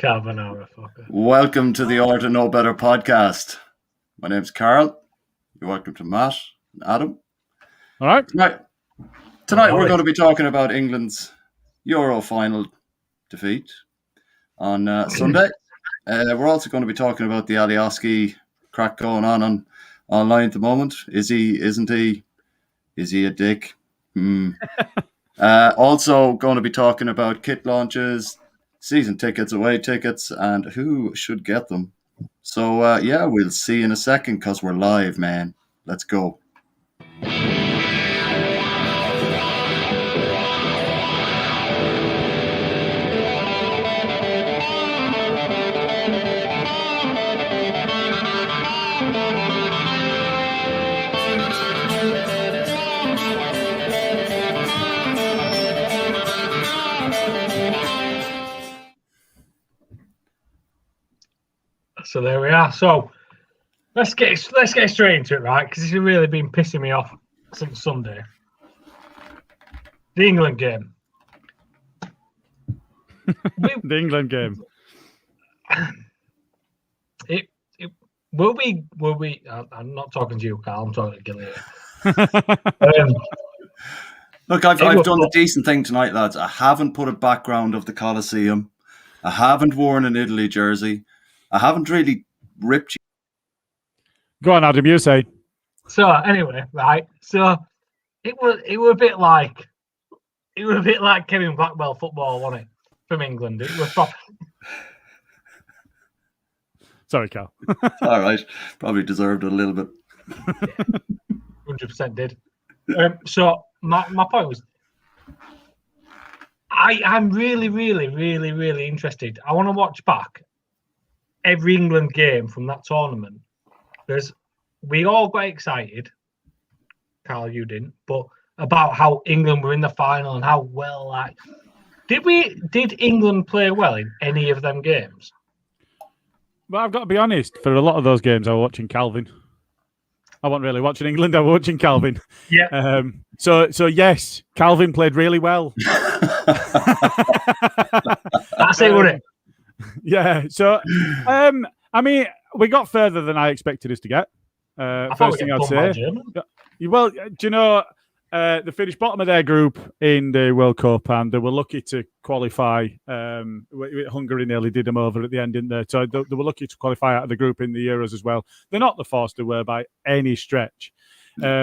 Carbonara fucker. Welcome to the Order Know Better podcast. My name's Carl. You're welcome to Matt and Adam. All right. Tonight we're going to be talking about England's Euro final defeat on Sunday. We're also going to be talking about the Alioski crack going on online at the moment. Is he? Isn't he? Is he a dick? Also going to be talking about kit launches, season tickets, away tickets, and who should get them. So, we'll see in a second because we're live, man. Let's go. So there we are. So let's get straight into it, right? Because this has really been pissing me off since Sunday. The England game. The England game. Will we? I'm not talking to you, Carl. I'm talking to Gilly. Look, I've done the decent thing tonight, lads. I haven't put a background of the Colosseum. I haven't worn an Italy jersey. I haven't really ripped you. Go on, Adam, you say. So anyway, right. So it was a bit like Kevin Blackwell football, wasn't it? From England. It was proper. Sorry, Carl. All right. Probably deserved it a little bit. 100% did. So my point was, I'm really, really, really, really interested. I want to watch back every England game from that tournament, because we all got excited. Carl, you didn't, but about how England were in the final and how well. Did England play well in any of them games? Well, I've got to be honest. For a lot of those games, I was watching Calvin. I wasn't really watching England. I was watching Calvin. Yeah. So yes, Calvin played really well. That's it, wasn't it? Yeah. So, I mean, we got further than I expected us to get. First thing I'd say. Well, do you know, they finished bottom of their group in the World Cup, and they were lucky to qualify. Hungary nearly did them over at the end, didn't they? So they were lucky to qualify out of the group in the Euros as well. They're not the force they were by any stretch. But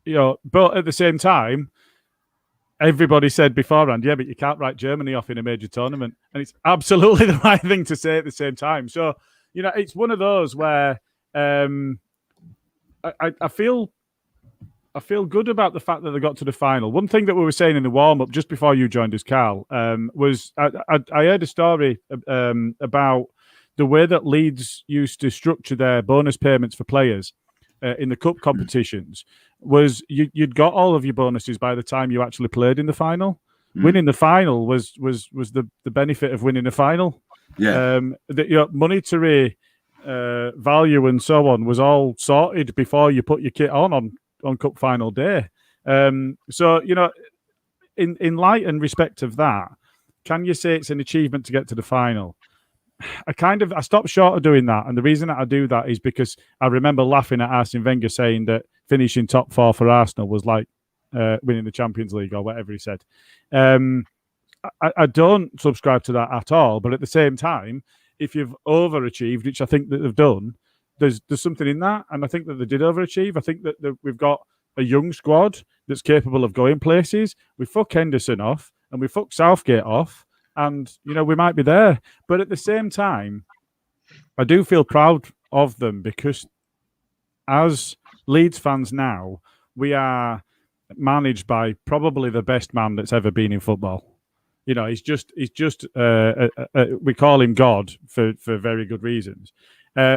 at the same time, everybody said beforehand, yeah, but you can't write Germany off in a major tournament. And it's absolutely the right thing to say at the same time. So, it's one of those where I feel good about the fact that they got to the final. One thing that we were saying in the warm-up just before you joined us, Carl, was I heard a story about the way that Leeds used to structure their bonus payments for players in the cup competitions. Was you'd got all of your bonuses by the time you actually played in the final. Winning the final was the benefit of winning the final. Yeah. Monetary value and so on was all sorted before you put your kit on cup final day. So in light and respect of that, can you say it's an achievement to get to the final? I stopped short of doing that, and the reason that I do that is because I remember laughing at Arsene Wenger saying that finishing top four for Arsenal was like winning the Champions League or whatever he said. I don't subscribe to that at all, but at the same time, if you've overachieved, which I think that they've done, there's something in that, and I think that they did overachieve. I think that we've got a young squad that's capable of going places. We fuck Henderson off, and we fuck Southgate off, and we might be there. But at the same time, I do feel proud of them because as Leeds fans now, we are managed by probably the best man that's ever been in football. He's just we call him God for very good reasons.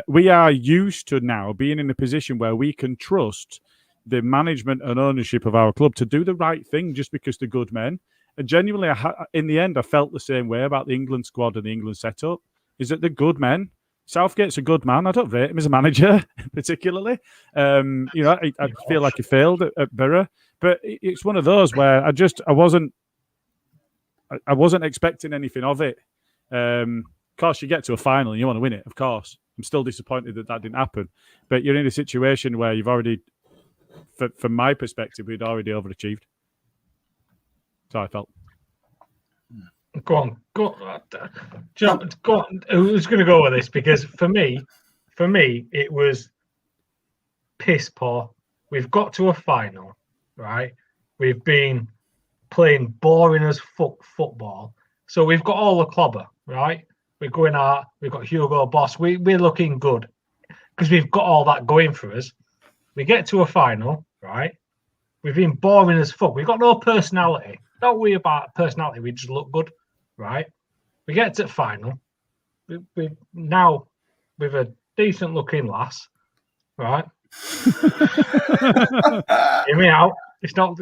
We are used to now being in a position where we can trust the management and ownership of our club to do the right thing just because they're good men. And genuinely, in the end, I felt the same way about the England squad and the England setup, is that they're good men. Southgate's a good man. I don't rate him as a manager, particularly. I feel like he failed at Borough. But it's one of those where I wasn't expecting anything of it. course, you get to a final and you want to win it. Of course, I'm still disappointed that didn't happen. But you're in a situation where you've already, from my perspective, we'd already overachieved. So I felt. Go on. John, go on. Who's going to go with this? Because for me, it was piss poor. We've got to a final, right? We've been playing boring as fuck football. So we've got all the clobber, right? We're going out. We've got Hugo Boss. We're looking good because we've got all that going for us. We get to a final, right? We've been boring as fuck. We've got no personality. Don't worry about personality. We just look good, right? We get to the final. We now with a decent looking lass, right? Hear me out. It's not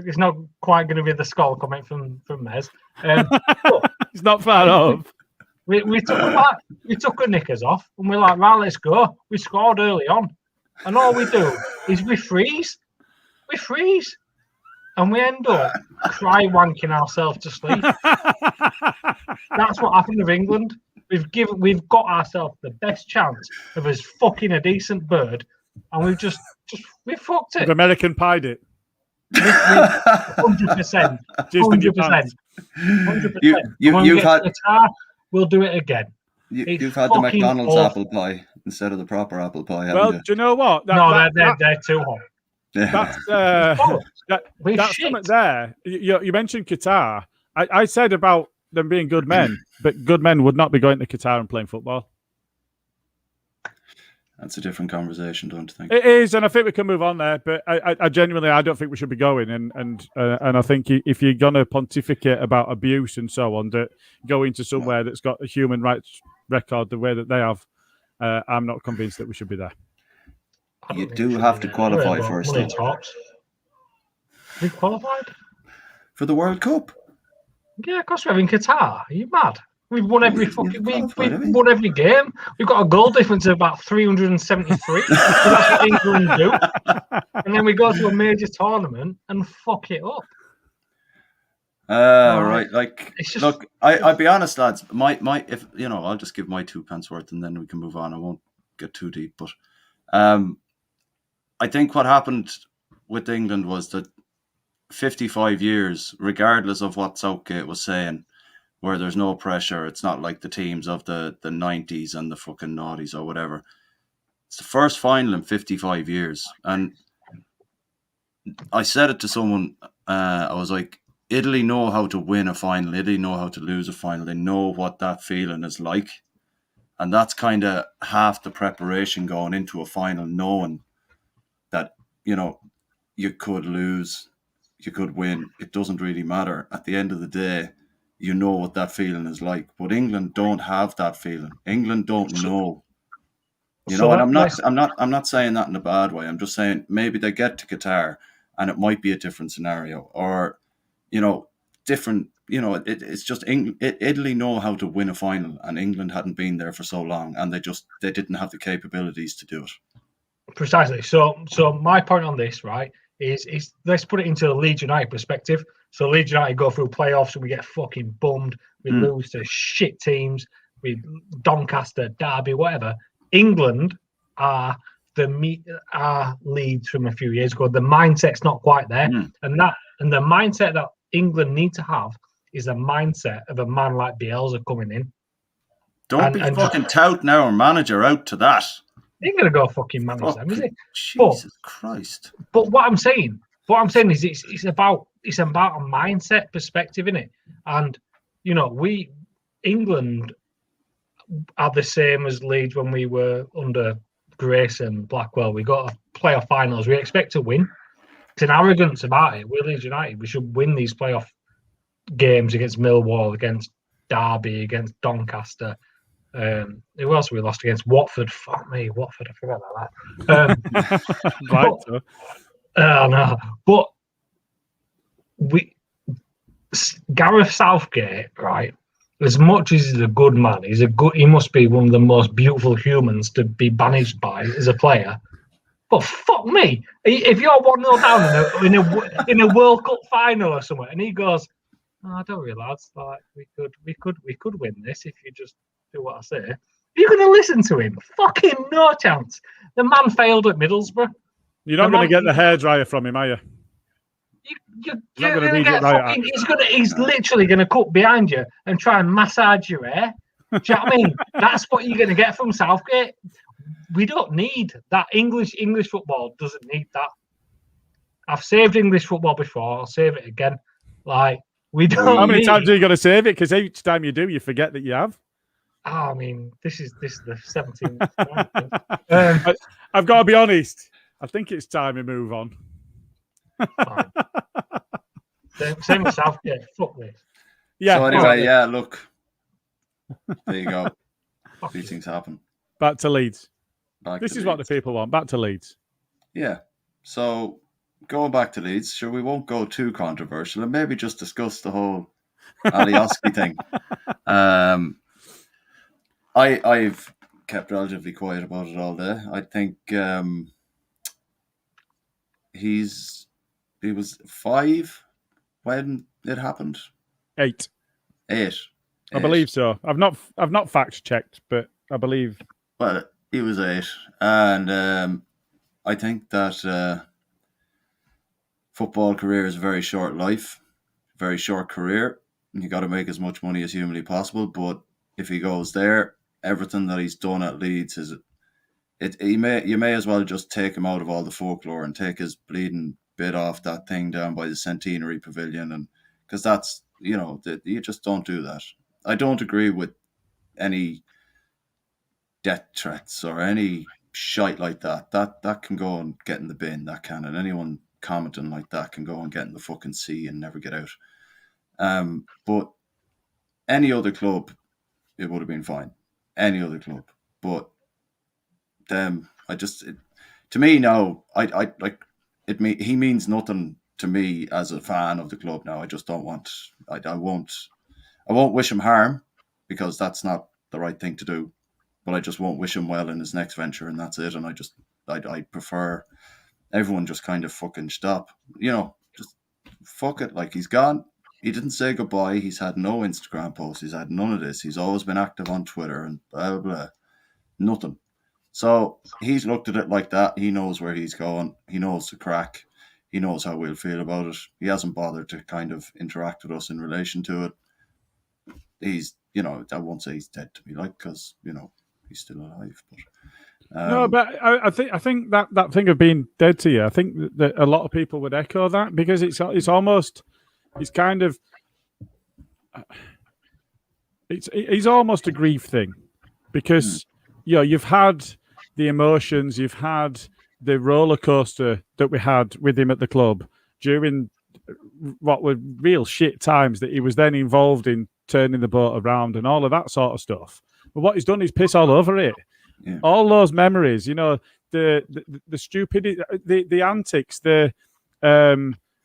quite going to be the skull coming from Mez. It's not far off. We took our knickers off and we're like, right, let's go. We scored early on, and all we do is we freeze, and we end up cry wanking ourselves to sleep. That's what happened with England. We've got ourselves the best chance of us fucking a decent bird, and we fucked it. We've American pied it. 100%. 100%. 100%. You've had guitar, we'll do it again. You've had the McDonald's apple pie instead of the proper apple pie, haven't you? Do you know what? They're too hot. That's something there. You mentioned Qatar. I said about them being good men, but good men would not be going to Qatar and playing football. That's a different conversation, don't you think? It is, and I think we can move on there. But I genuinely, I don't think we should be going. And I think if you're gonna pontificate about abuse and so on, that going to somewhere that's got a human rights record the way that they have, I'm not convinced that we should be there. You do have to qualify first. We qualified for the World Cup. Yeah, of course we're in Qatar. Are you mad? We've won every won every game. We've got a goal difference of about 373. So that's what England do. And then we go to a major tournament and fuck it up. Right. Like, look, I'll be honest, lads. My, if you know, I'll just give my 2 pence worth, and then we can move on. I won't get too deep, but I think what happened with England was that 55 years, regardless of what Southgate was saying, where there's no pressure, it's not like the teams of the 90s and the fucking noughties or whatever. It's the first final in 55 years. And I said it to someone, I was like, Italy know how to win a final. Italy know how to lose a final. They know what that feeling is like. And that's kind of half the preparation going into a final, knowing that, you know, you could lose, you could win. It doesn't really matter. At the end of the day, you know what that feeling is like. But England don't have that feeling. England don't know. You know, and I'm not saying that in a bad way. I'm just saying maybe they get to Qatar and it might be a different scenario, or, you know, different. You know, it's just Italy know how to win a final, and England hadn't been there for so long, and they didn't have the capabilities to do it. Precisely. So my point on this, right, is let's put it into a Leeds United perspective. So Leeds United go through playoffs and we get fucking bummed. We lose to shit teams. We Doncaster, Derby, whatever. England are Leeds from a few years ago. The mindset's not quite there, and the mindset that England need to have is a mindset of a man like Bielsa coming in. Don't be fucking touting our manager out to that. He ain't gonna go fucking manage them, is he? Jesus Christ! But what I'm saying is it's about a mindset perspective, isn't it? And you know, England are the same as Leeds when we were under Grace and Blackwell. We got to playoff finals. We expect to win. It's an arrogance about it. We're Leeds United. We should win these playoff games against Millwall, against Derby, against Doncaster. Who else we lost against? Watford. Fuck me, Watford. I forgot about that. No. But Gareth Southgate, right? As much as he's a good man, he must be one of the most beautiful humans to be managed by as a player. But fuck me, if you're 1-0 down in a World Cup final or somewhere, and he goes, "Oh, don't worry, lads. Like we could win this if you just do what I say. You're going to listen to him? Fucking no chance. The man failed at Middlesbrough. You're not going to get the hairdryer from him, are you? You're going to get fucking. He's literally going to cut behind you and try and massage your hair. Do you know what I mean? That's what you're going to get from Southgate. We don't need that. English football doesn't need that. I've saved English football before. I'll save it again. Like, we don't. How many times are you going to save it? Because each time you do, you forget that you have. Oh, I mean, this is the 17th. I've got to be honest. I think it's time we move on. Same with Southgate. Fuck this. Yeah. So anyway, look. There you go. These things happen. Back to Leeds. This is what the people want. Back to Leeds. Yeah. So going back to Leeds, sure, we won't go too controversial and maybe just discuss the whole Alioski thing. I've kept relatively quiet about it all day. I think he was 5 when it happened. 8. 8. I believe so. I've not fact checked, but I believe. Well, he was 8, and I think that football career is a very short life, very short career. And you got to make as much money as humanly possible. But if he goes there, everything that he's done at Leeds you may as well just take him out of all the folklore and take his bleeding bit off that thing down by the Centenary Pavilion, and because that's you just don't do that. I don't agree with any death threats or any shite like that. That can go and get in the bin. That can, and anyone commenting like that can go and get in the fucking sea and never get out. But any other club, it would have been fine. Any other club, but them, to me now, I like it. He means nothing to me as a fan of the club now. I just don't want. I won't wish him harm because that's not the right thing to do. But I just won't wish him well in his next venture, and that's it. And I prefer everyone just kind of fucking stop. Just fuck it. Like, he's gone. He didn't say goodbye. He's had no Instagram posts. He's had none of this. He's always been active on Twitter and blah, blah, blah. Nothing. So he's looked at it like that. He knows where he's going. He knows the crack. He knows how we'll feel about it. He hasn't bothered to kind of interact with us in relation to it. He's, I won't say he's dead to me, because, he's still alive. But no, but I think that thing of being dead to you, I think that a lot of people would echo that, because it's almost almost a grief thing, because you've had the emotions, you've had the roller coaster that we had with him at the club during what were real shit times that he was then involved in turning the boat around and all of that sort of stuff. But what he's done is piss all over it. Yeah. All those memories, the stupidity, the antics, the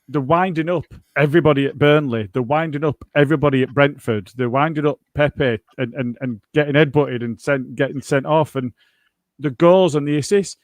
winding up everybody at Burnley, the winding up everybody at Brentford, the winding up Pepe and getting headbutted and getting sent off, and the goals and the assists.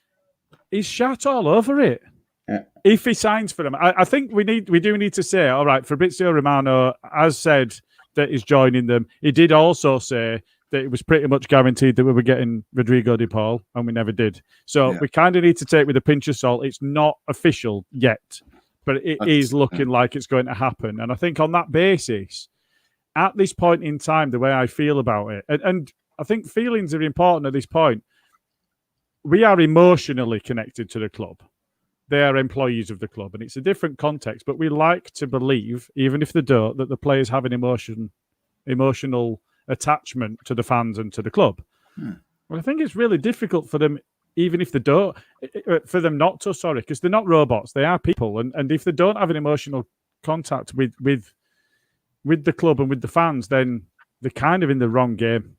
He's shat all over it. Yeah. If he signs for them, I think we do need to say, all right, Fabrizio Romano has said that he's joining them. He did also say that it was pretty much guaranteed that we were getting Rodrigo de Paul, and we never did. So we kind of need to take it with a pinch of salt. It's not official yet, but it is looking like it's going to happen. And I think on that basis, at this point in time, the way I feel about it, and I think feelings are important at this point, we are emotionally connected to the club. They are employees of the club, and it's a different context, but we like to believe, even if they don't, that the players have an emotional attachment to the fans and to the club. Well, I think it's really difficult for them, even if they don't, for them not to, because they're not robots, they are people, and if they don't have an emotional contact with the club and with the fans, then they're kind of in the wrong game.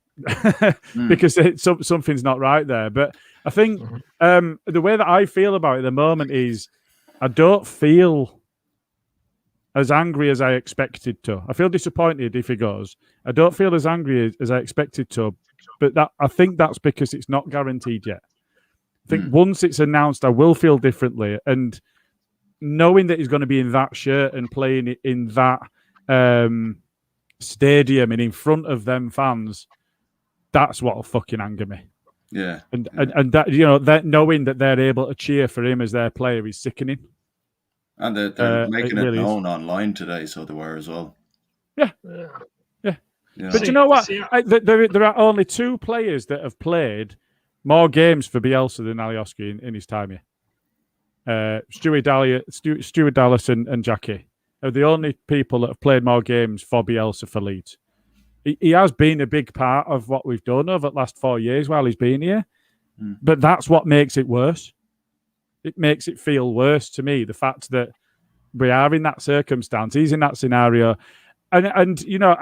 Because something's not right there. But I think the way that I feel about it at the moment is I don't feel as angry as I expected to. I feel disappointed if he goes. I don't feel as angry as I expected to, but I think that's because it's not guaranteed yet. I think once it's announced, I will feel differently. And knowing that he's going to be in that shirt and playing it in that stadium and in front of them fans, That's what'll fucking anger me. Yeah. And that, you know, that knowing that they're able to cheer for him as their player is sickening. And they're making it really known online today, so they were as well. Yeah. You But know. you know what? See, There are only 2 players that have played more games for Bielsa than Alioski in his time here. Stuart Dallas and Jackie are the only people that have played more games for Bielsa for Leeds. He has been a big part of what we've done over the last 4 years while he's been here. But that's what makes it worse. It makes it feel worse to me, the fact that we are in that circumstance. He's in that scenario. And you know,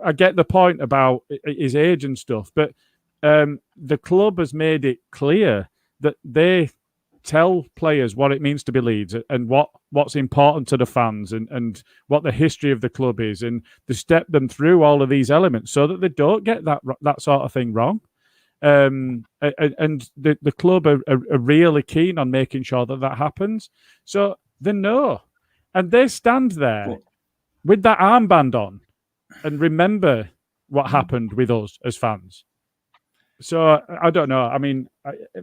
I get the point about his age and stuff, but the club has made it clear that they tell players what it means to be Leeds and what's important to the fans and what the history of the club is, and they step them through all of these elements so that they don't get that sort of thing wrong. And the club are really keen on making sure that happens. So they know, and they stand there with that armband on and remember what happened with us as fans. So I don't know. I mean,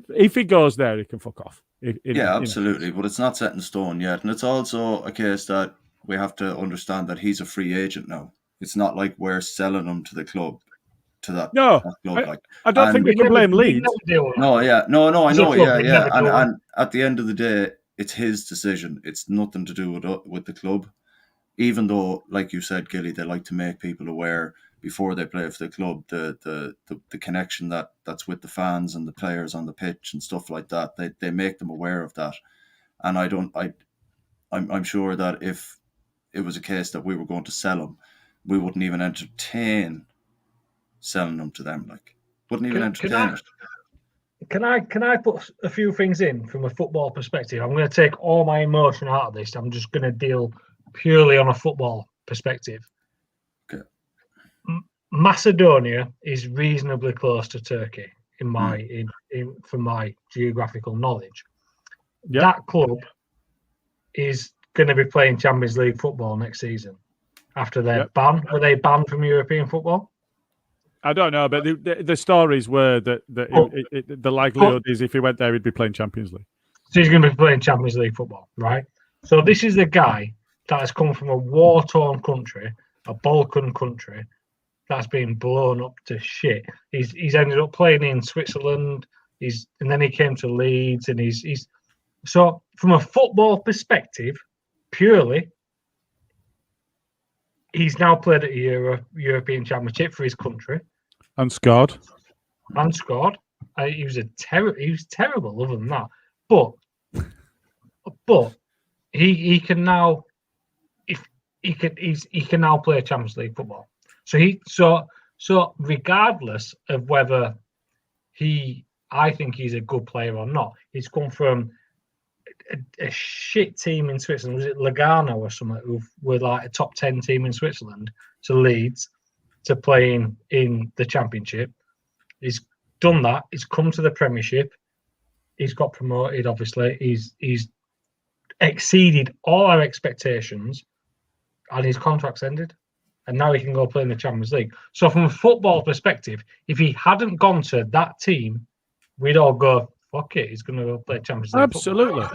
if he goes there, he can fuck off. Yeah, absolutely. But it's not set in stone yet. And it's also a case that we have to understand that he's a free agent now. It's not like we're selling him to the club, to that club. I don't think we can blame Leeds. No, I know. Yeah. And And at the end of the day, it's his decision. It's nothing to do with the club. Even though, like you said, Gilly, they like to make people aware before they play for the club, the connection that's with the fans and the players on the pitch and stuff like that. They make them aware of that. And I'm sure that if it was a case that we were going to sell him, we wouldn't even entertain selling them to them. Like, wouldn't even entertain it. Can I put a few things in from a football perspective? I'm going to take all my emotion out of this. I'm just going to deal purely on a football perspective. Okay. Macedonia is reasonably close to Turkey from my geographical knowledge. Yep. That club is going to be playing Champions League football next season after their ban. Were they banned from European football? I don't know, but the stories were that the likelihood is if he went there, he'd be playing Champions League. So he's going to be playing Champions League football, right? So this is the guy that has come from a war-torn country, a Balkan country, that's been blown up to shit. He's ended up playing in Switzerland. And then he came to Leeds, and he's so from a football perspective, purely, he's now played at a European Championship for his country and scored. He was terrible. Other than that, but he can now. He can now play Champions League football. So regardless of whether I think he's a good player or not, he's come from a shit team in Switzerland. Was it Lugano or something? Who were like a top 10 team in Switzerland to Leeds to play in the Championship. He's done that. He's come to the Premiership. He's got promoted. Obviously, he's exceeded all our expectations. And his contract's ended, and now he can go play in the Champions League. So, from a football perspective, if he hadn't gone to that team, we'd all go, "Fuck it, he's going to go play Champions League." Absolutely.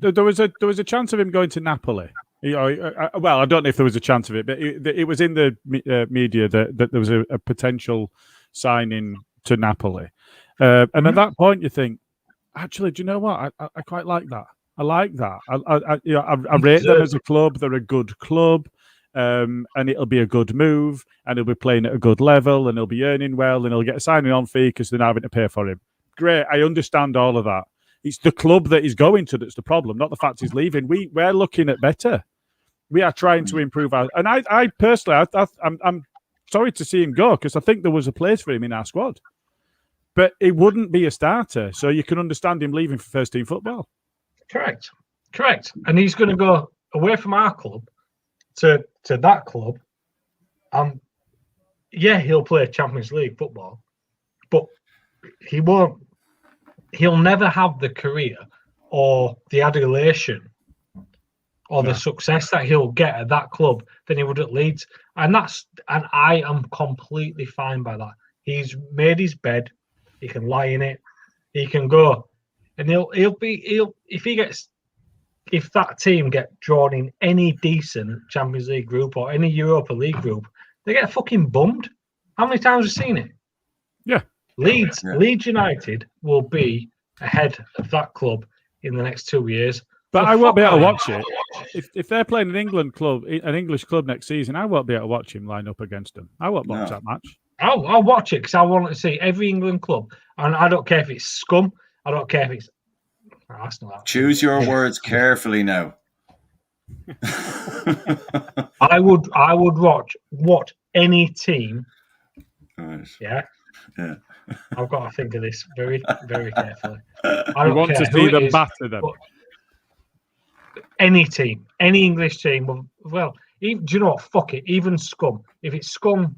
There was a chance of him going to Napoli. Well, I don't know if there was a chance of it, but it was in the media that there was a potential signing to Napoli, and at that point, you think, actually, do you know what? I quite like that. I like that. I rate them as a club. They're a good club, and it'll be a good move, and he'll be playing at a good level, and he'll be earning well, and he'll get a signing on fee because they're not having to pay for him. Great, I understand all of that. It's the club that he's going to that's the problem, not the fact he's leaving. We're looking at better. We are trying to improve our. And I personally, I'm sorry to see him go because I think there was a place for him in our squad, but it wouldn't be a starter. So you can understand him leaving for first team football. Correct. And he's going to go away from our club to that club. He'll play Champions League football, but he won't. He'll never have the career or the adulation or the success that he'll get at that club than he would at Leeds. And I am completely fine by that. He's made his bed. He can lie in it. He can go, and if that team get drawn in any decent Champions League group or any Europa League group, they get fucking bummed. How many times have you seen it? Yeah. Leeds United will be ahead of that club in the next 2 years. But I won't be able to watch it. If they're playing an English club next season, I won't be able to watch him line up against them. I won't watch that match. I'll watch it because I want to see every England club, and I don't care if it's scum. I don't care if it's Arsenal. Choose your words carefully now. I would watch any team. Right. Yeah. I've got to think of this very, very carefully. I want to see them batter them. Any team, any English team. Well, even, do you know what? Fuck it. Even scum. If it's scum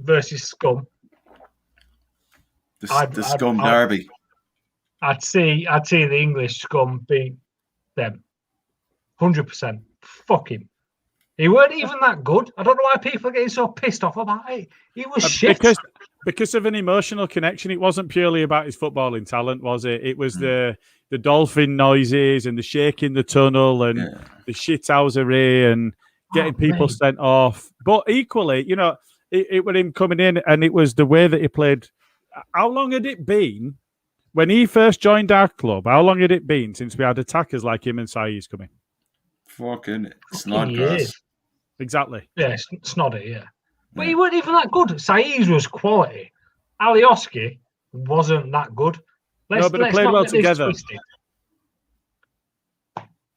versus scum, the scum derby. I'd see the English scum beat them. 100%. Fucking. He weren't even that good. I don't know why people are getting so pissed off about it. He was shit. Because of an emotional connection. It wasn't purely about his footballing talent, was it? It was the dolphin noises and the shaking the tunnel and the shithousery and getting people sent off. But equally, you know, it was him coming in and it was the way that he played. How long had it been when he first joined our club? How long had it been since we had attackers like him and Saiz coming? Fucking Snodgrass. Exactly. Yeah, Snoddy, yeah. But he wasn't even that good. Saiz was quality. Alioski wasn't that good. But they played well together.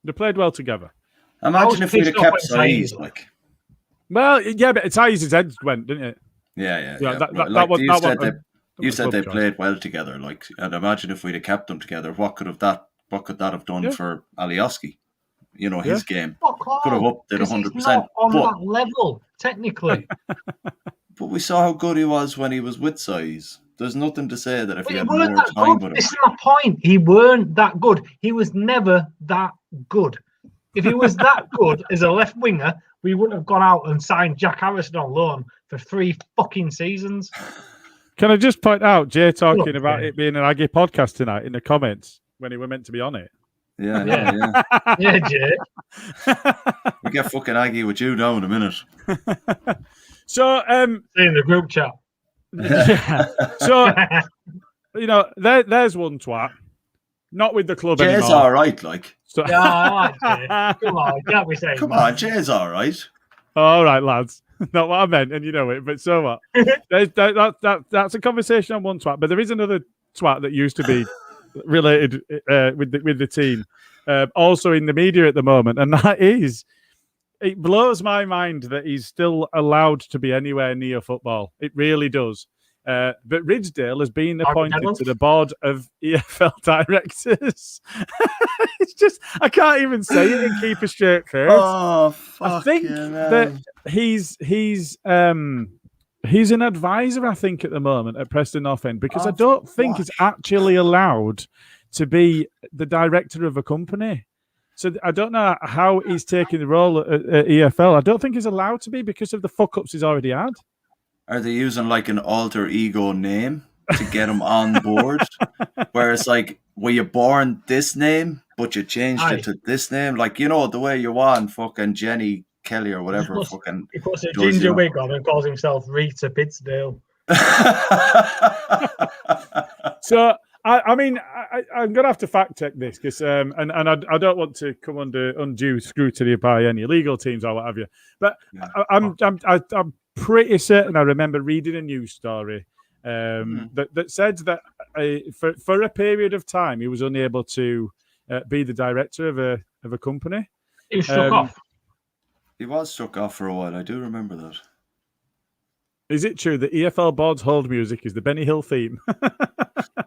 They played well together. Imagine if we'd have kept Saiz, like. Well, yeah, but Saiz's head went, didn't it? Yeah. You said they played well together, like, and imagine if we'd have kept them together. What could that have done for Alioski? You know, his game could have upped it 100%. On that level, technically. But we saw how good he was when he was with Saiz. There's nothing to say that if he had more time with him. This is my point. He weren't that good. He was never that good. If he was that good as a left winger, we wouldn't have gone out and signed Jack Harrison on loan for 3 fucking seasons. Can I just point out Jay talking about it being an Aggie podcast tonight in the comments when he were meant to be on it? Yeah. Yeah, Jay. We get fucking Aggie with you now in a minute. So, in the group chat. Yeah. So, you know, there's one twat. Not with the club anymore. Jay's all right, like. So... Yeah, I like Jay. Come on, can't we say? Come on, Jay's all right. All right, lads. Not what I meant, and you know it. But so what? That's a conversation on one twat. But there is another twat that used to be related with the team, also in the media at the moment, and that is, it blows my mind that he's still allowed to be anywhere near football. It really does. But Ridsdale has been appointed to the board of EFL directors. It's just, I can't even say it and keep a straight face. Oh, fuck. I think that he's an advisor, I think, at the moment at Preston North End, because I don't think he's actually allowed to be the director of a company. So I don't know how he's taking the role at EFL. I don't think he's allowed to be because of the fuck-ups he's already had. Are they using like an alter ego name to get him on board? Where it's like, were you born this name, but you changed it to this name? Like, you know, the way you want fucking Jenny Kelly or whatever. He puts a ginger wig on and calls himself Rita Pittsdale. So, I mean, I'm going to have to fact check this because, and I don't want to come under undue scrutiny by any legal teams or what have you. But I'm pretty certain I remember reading a news story that said that for a period of time he was unable to be the director of a company. He was struck off. He was struck off for a while. I do remember that. Is it true that EFL Board's hold music is the Benny Hill theme?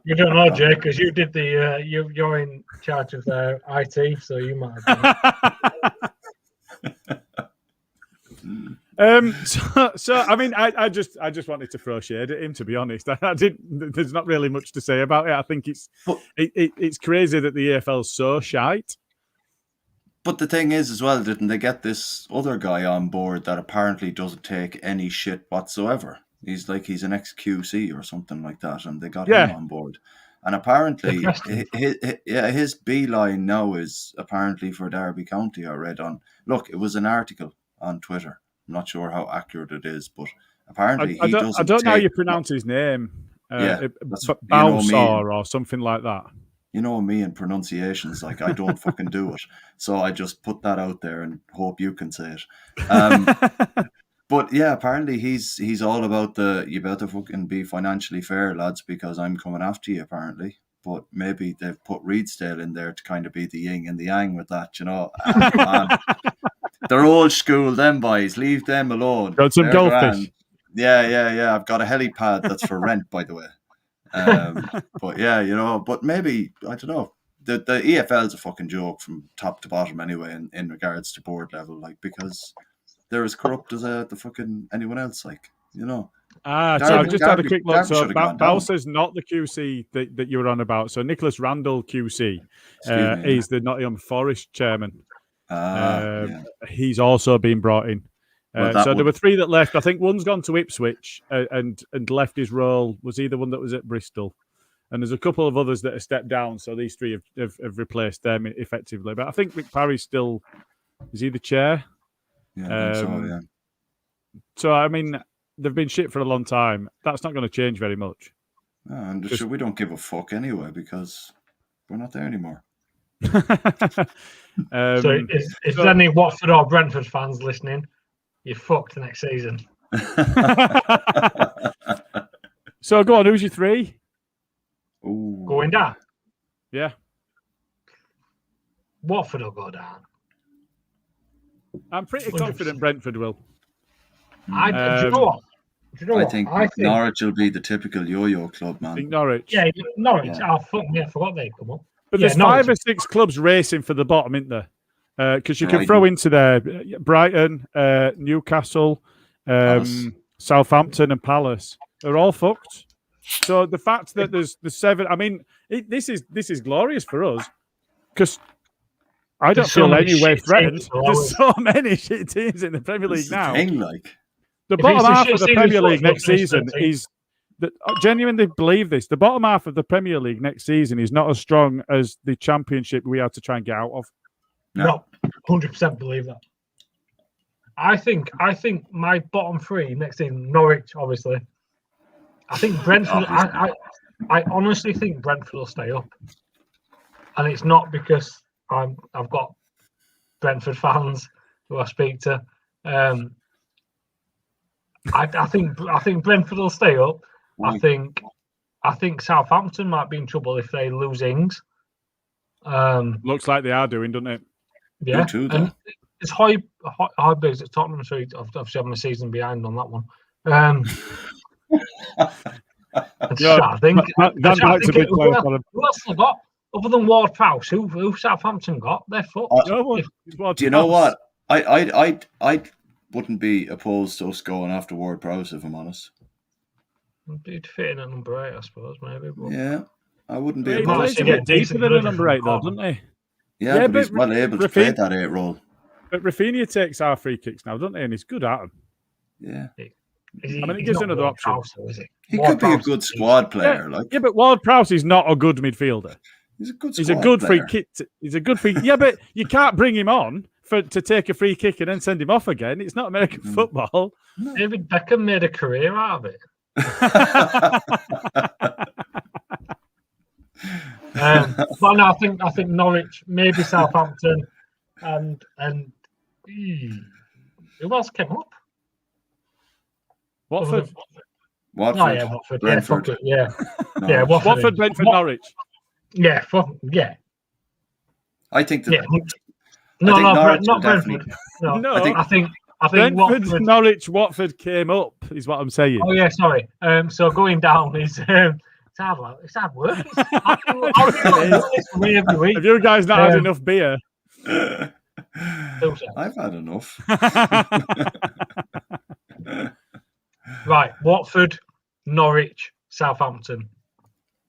You don't know, Jay, because you did you're in charge of IT, so you might have So I mean, I just wanted to throw shade at him, to be honest. I didn't. There's not really much to say about it. I think it's crazy that the EFL's so shite. But the thing is, as well, didn't they get this other guy on board that apparently doesn't take any shit whatsoever? He's an ex-QC or something like that, and they got him on board. And apparently, his beeline now is apparently for Derby County. I read on. Look, it was an article on Twitter. I'm not sure how accurate it is, but apparently I don't know how you pronounce his name. Bowsar or something like that. You know me and pronunciations, like I don't fucking do it. So I just put that out there and hope you can say it. But yeah, apparently he's all about you better fucking be financially fair, lads, because I'm coming after you, apparently. But maybe they've put Reedsdale in there to kind of be the yin and the yang with that, you know. They're old school, them boys. Leave them alone. Got some goldfish. Yeah. I've got a helipad that's for rent, by the way. But yeah, you know, but maybe, I don't know. The EFL is a fucking joke from top to bottom anyway in regards to board level, like, because they're as corrupt as the fucking anyone else, like, you know. So I've just had a quick look. So Bowser's not the QC that you were on about. So Nicholas Randall QC, he's the Nottingham Forest chairman. He's also been brought in. So there were 3 that left. I think one's gone to Ipswich and left his role. Was he the one that was at Bristol? And there's a couple of others that have stepped down. So these 3 have replaced them effectively. But I think Rick Parry's still, is he the chair? Yeah, I think so, yeah. So, I mean, they've been shit for a long time. That's not going to change very much. And sure, we don't give a fuck anyway because we're not there anymore. So if there's any Watford or Brentford fans listening, you're fucked next season. So go on, who's your 3? Ooh. Going down? Yeah. Watford will go down. I'm pretty confident Brentford will. Do you know what? I think Norwich will be the typical yo-yo club, man. I think Norwich. Yeah, Norwich. Yeah. Oh, fuck me, I forgot they'd come up. But there's Norwich. 5 or 6 clubs racing for the bottom, isn't there? Because you can throw into there Brighton, Newcastle, Southampton and Palace. They're all fucked. So the fact that there's the 7, I mean, this is glorious for us because I don't feel anywhere threatened. There's so many shit teams in the Premier League now. The bottom half of the Premier League next season is genuinely believe this. The bottom half of the Premier League next season is not as strong as the Championship we had to try and get out of. No, 100% believe that. I think my bottom 3 next season, Norwich, obviously. I think Brentford. I honestly think Brentford will stay up, and it's not because I've got Brentford fans who I speak to. I think Brentford will stay up. I think Southampton might be in trouble if they lose Ings. Looks like they are doing, doesn't it? Yeah, and it's Højbjerg's at Tottenham, so obviously I'm a season behind on that one. I think who else have got other than Ward-Prowse? Who Southampton got? They're fucked. Do you know what? I wouldn't be opposed to us going after Ward-Prowse, if I'm honest. It'd fit in at number 8, I suppose, maybe. But... Yeah, I wouldn't be opposed to get deeper than a number 8, though, doesn't he? Yeah, but he's well able to play that 8 role. But Rafinha takes our free kicks now, doesn't he? And he's good at them. Yeah. I mean, it gives another option. He could be a good squad player. Yeah, but Ward-Prowse is not a good midfielder. He's a good free kick. He's a good free. Yeah, but you can't bring him on to take a free kick and then send him off again. It's not American football. David Beckham made a career out of it. But no, I think Norwich, maybe Southampton, and who else came up? Watford. Watford. Oh, yeah, Watford. Brentford. Yeah, No. yeah, Watford, Brentford, Norwich. Yeah, I think that. Not Brentford. No, I think Brentford, Watford, Norwich, Watford came up. Is what I'm saying. Oh yeah, sorry. So going down is it's hard work. Every week. Have you guys not had enough beer? I've had enough. Right, Watford, Norwich, Southampton.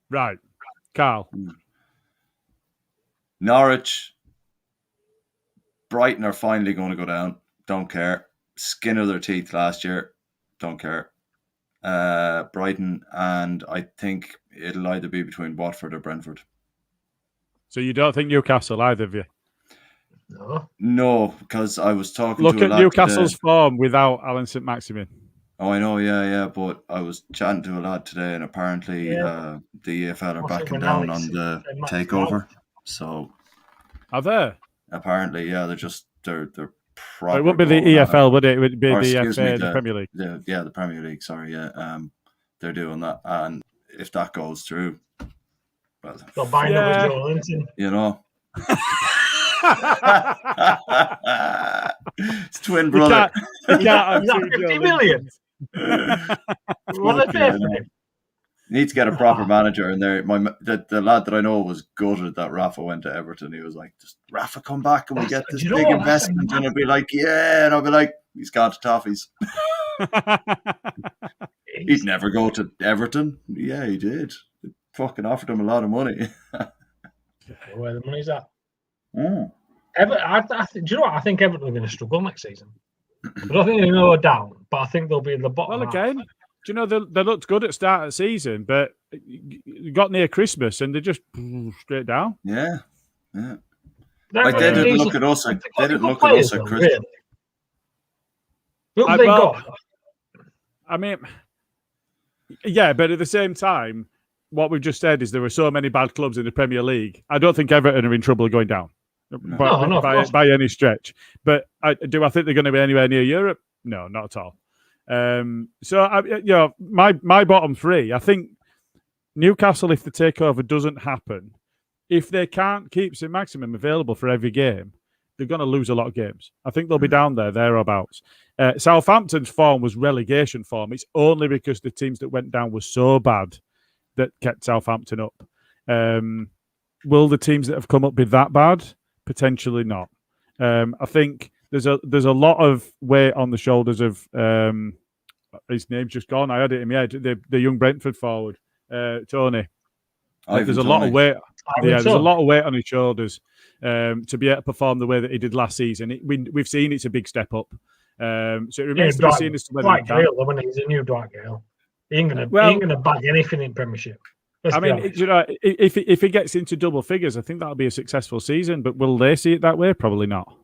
Right, Carl. Norwich, Brighton are finally going to go down. Don't care. Skin of their teeth last year. Don't care. Brighton, and I think it'll either be between Watford or Brentford. So you don't think Newcastle, either of you? No, because I was talking Look to a at lad Newcastle's today. form without Alan St. Maximin. Oh, I know, yeah, but I was chatting to a lad today, and apparently the EFL are backing down on the takeover. So Are they? Apparently, yeah, they're proper. It wouldn't be the EFL, would it? It would be the FA, the Premier League. The Premier League. Sorry, yeah. They're doing that, and if that goes through, well, they'll bind up with Joe Linton. You know. It's twin brother. You can't have 50 million. What are they paying for him? Need to get a proper manager in there. The lad that I know was gutted that Rafa went to Everton. He was like, "Just Rafa come back and we get this big investment." And I'll be like, "Yeah," and I'll be like, "He's gone to Toffees." He'd never go to Everton. Yeah, he did. They fucking offered him a lot of money. Where the money's at? Mm. Do you know what? I think Everton are going to struggle next season. I don't think they're going to go down, but I think they'll be in the bottom. Well, again, do you know they looked good at start of the season, but got near Christmas and they just straight down. Yeah. Like they didn't look at us. They didn't look at us at Christmas. Who have they got? I mean, yeah, but at the same time, what we've just said is there were so many bad clubs in the Premier League. I don't think Everton are in trouble of going down by any stretch. But do I think they're going to be anywhere near Europe? No, not at all. My bottom three, I think Newcastle, if the takeover doesn't happen, if they can't keep St. Maximin available for every game, they're going to lose a lot of games. I think they'll be down thereabouts. Southampton's form was relegation form. It's only because the teams that went down were so bad that kept Southampton up. Will the teams that have come up be that bad? Potentially not. I think there's a lot of weight on the shoulders of his name's just gone. I had it in my head. The young Brentford forward, Tony. There's a lot of weight. There's a lot of weight on his shoulders to be able to perform the way that he did last season. We've seen it's a big step up. So it remains to be seen as to whether Dwight Gale, when he's a new Dwight Gale. He ain't gonna bag anything in Premiership. I mean, you know, if he gets into double figures, I think that'll be a successful season. But will they see it that way? Probably not.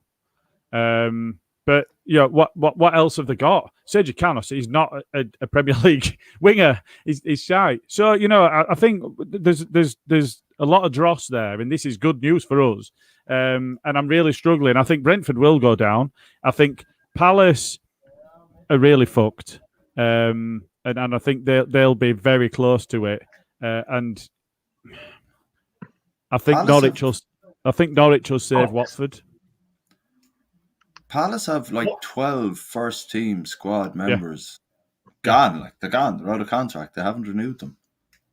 But yeah, what else have they got? Sergio Canos, he's not a Premier League winger. He's shy. So you know, I think there's a lot of dross there, and this is good news for us. And I'm really struggling. I think Brentford will go down. I think Palace are really fucked. And I think they'll be very close to it. And I think Norwich will save Watford. Palace have like 12 first team squad members gone. Like they're gone. They're out of contract. They haven't renewed them.